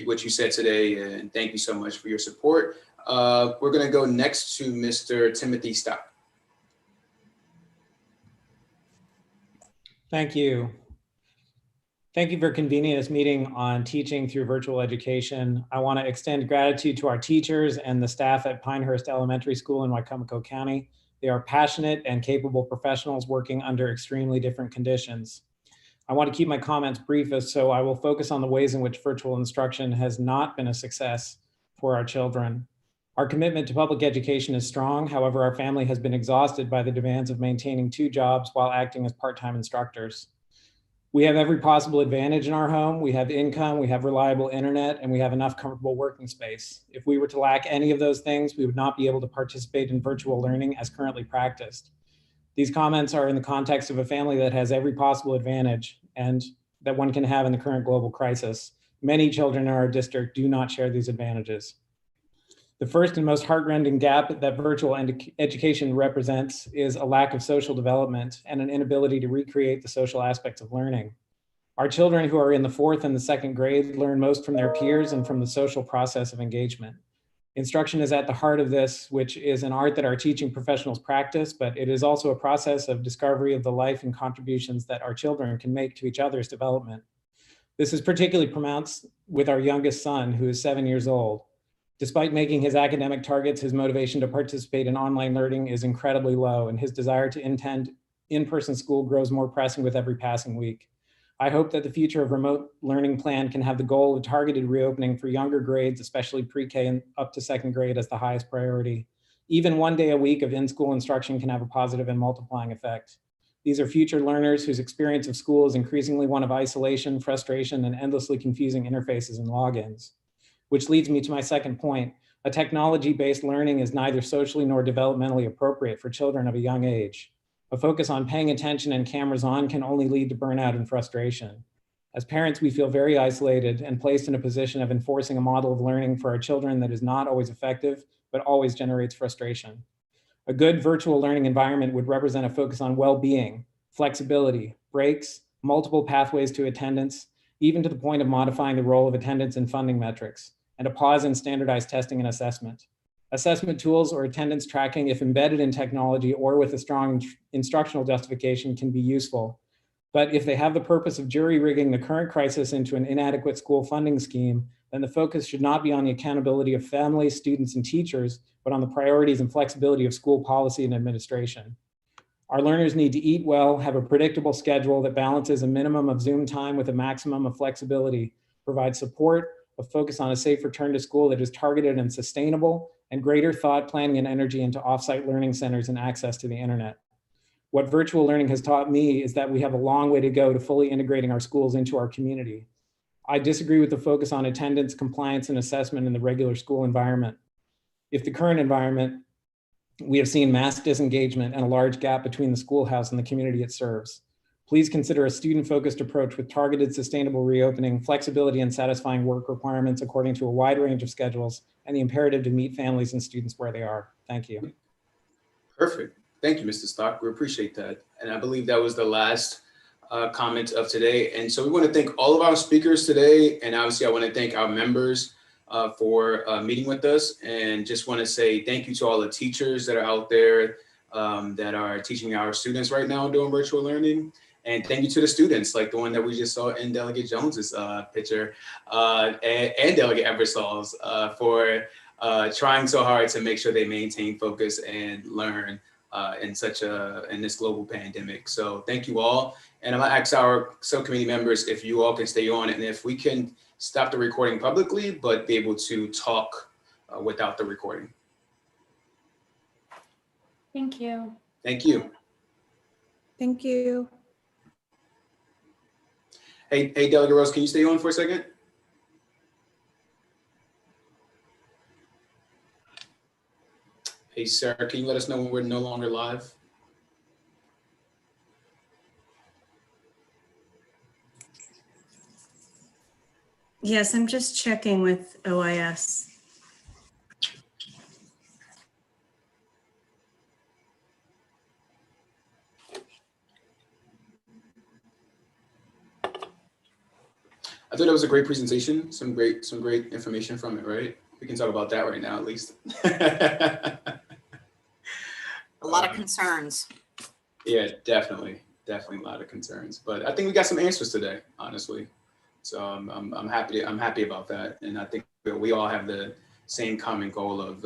what you said today, and thank you so much for your support. We're going to go next to Mr. Timothy Stock. Thank you. Thank you for convening this meeting on teaching through virtual education. I want to extend gratitude to our teachers and the staff at Pinehurst Elementary School in Wicomico County. They are passionate and capable professionals working under extremely different conditions. I want to keep my comments brief, so I will focus on the ways in which virtual instruction has not been a success for our children. Our commitment to public education is strong. However, our family has been exhausted by the demands of maintaining 2 jobs while acting as part-time instructors. We have every possible advantage in our home. We have income, we have reliable internet, and we have enough comfortable working space. If we were to lack any of those things, we would not be able to participate in virtual learning as currently practiced. These comments are in the context of a family that has every possible advantage and that one can have in the current global crisis. Many children in our district do not share these advantages. The first and most heartrending gap that virtual education represents is a lack of social development and an inability to recreate the social aspects of learning. Our children who are in the 4th and the 2nd grade learn most from their peers and from the social process of engagement. Instruction is at the heart of this, which is an art that our teaching professionals practice, but it is also a process of discovery of the life and contributions that our children can make to each other's development. This is particularly pronounced with our youngest son, who is 7 years old. Despite making his academic targets, his motivation to participate in online learning is incredibly low, and his desire to attend in-person school grows more pressing with every passing week. I hope that the future of remote learning plan can have the goal of targeted reopening for younger grades, especially pre-K and up to 2nd grade, as the highest priority. Even 1 day a week of in-school instruction can have a positive and multiplying effect. These are future learners whose experience of school is increasingly one of isolation, frustration, and endlessly confusing interfaces and logins. Which leads me to my second point. A technology-based learning is neither socially nor developmentally appropriate for children of a young age. A focus on paying attention and cameras on can only lead to burnout and frustration. As parents, we feel very isolated and placed in a position of enforcing a model of learning for our children that is not always effective, but always generates frustration. A good virtual learning environment would represent a focus on well-being, flexibility, breaks, multiple pathways to attendance, even to the point of modifying the role of attendance and funding metrics, and a pause in standardized testing and assessment. Assessment tools or attendance tracking, if embedded in technology or with a strong instructional justification, can be useful. But if they have the purpose of jury-rigging the current crisis into an inadequate school funding scheme, then the focus should not be on the accountability of families, students, and teachers, but on the priorities and flexibility of school policy and administration. Our learners need to eat well, have a predictable schedule that balances a minimum of Zoom time with a maximum of flexibility, provide support, a focus on a safe return to school that is targeted and sustainable, and greater thought, planning, and energy into offsite learning centers and access to the internet. What virtual learning has taught me is that we have a long way to go to fully integrating our schools into our community. I disagree with the focus on attendance, compliance, and assessment in the regular school environment. If the current environment, we have seen mass disengagement and a large gap between the schoolhouse and the community it serves. Please consider a student-focused approach with targeted, sustainable reopening, flexibility, and satisfying work requirements according to a wide range of schedules, and the imperative to meet families and students where they are. Thank you. Perfect. Thank you, Mr. Stock. We appreciate that. And I believe that was the last comment of today. And so we want to thank all of our speakers today. And obviously, I want to thank our members for meeting with us, and just want to say thank you to all the teachers that are out there that are teaching our students right now doing virtual learning. And thank you to the students, like the one that we just saw in Delegate Jones's picture, and Delegate Eversol's for trying so hard to make sure they maintain focus and learn in this global pandemic. So thank you all. And I'm gonna ask our subcommittee members if you all can stay on, and if we can stop the recording publicly, but be able to talk without the recording. Thank you. Thank you. Thank you. Hey, Delegate Rose, can you stay on for a second? Hey, Sarah, can you let us know when we're no longer live? Yes, I'm just checking with OIS. I thought that was a great presentation. Some great information from it, right? We can talk about that right now, at least. A lot of concerns. Yeah, definitely a lot of concerns. But I think we got some answers today, honestly. So I'm happy about that, and I think we all have the same common goal of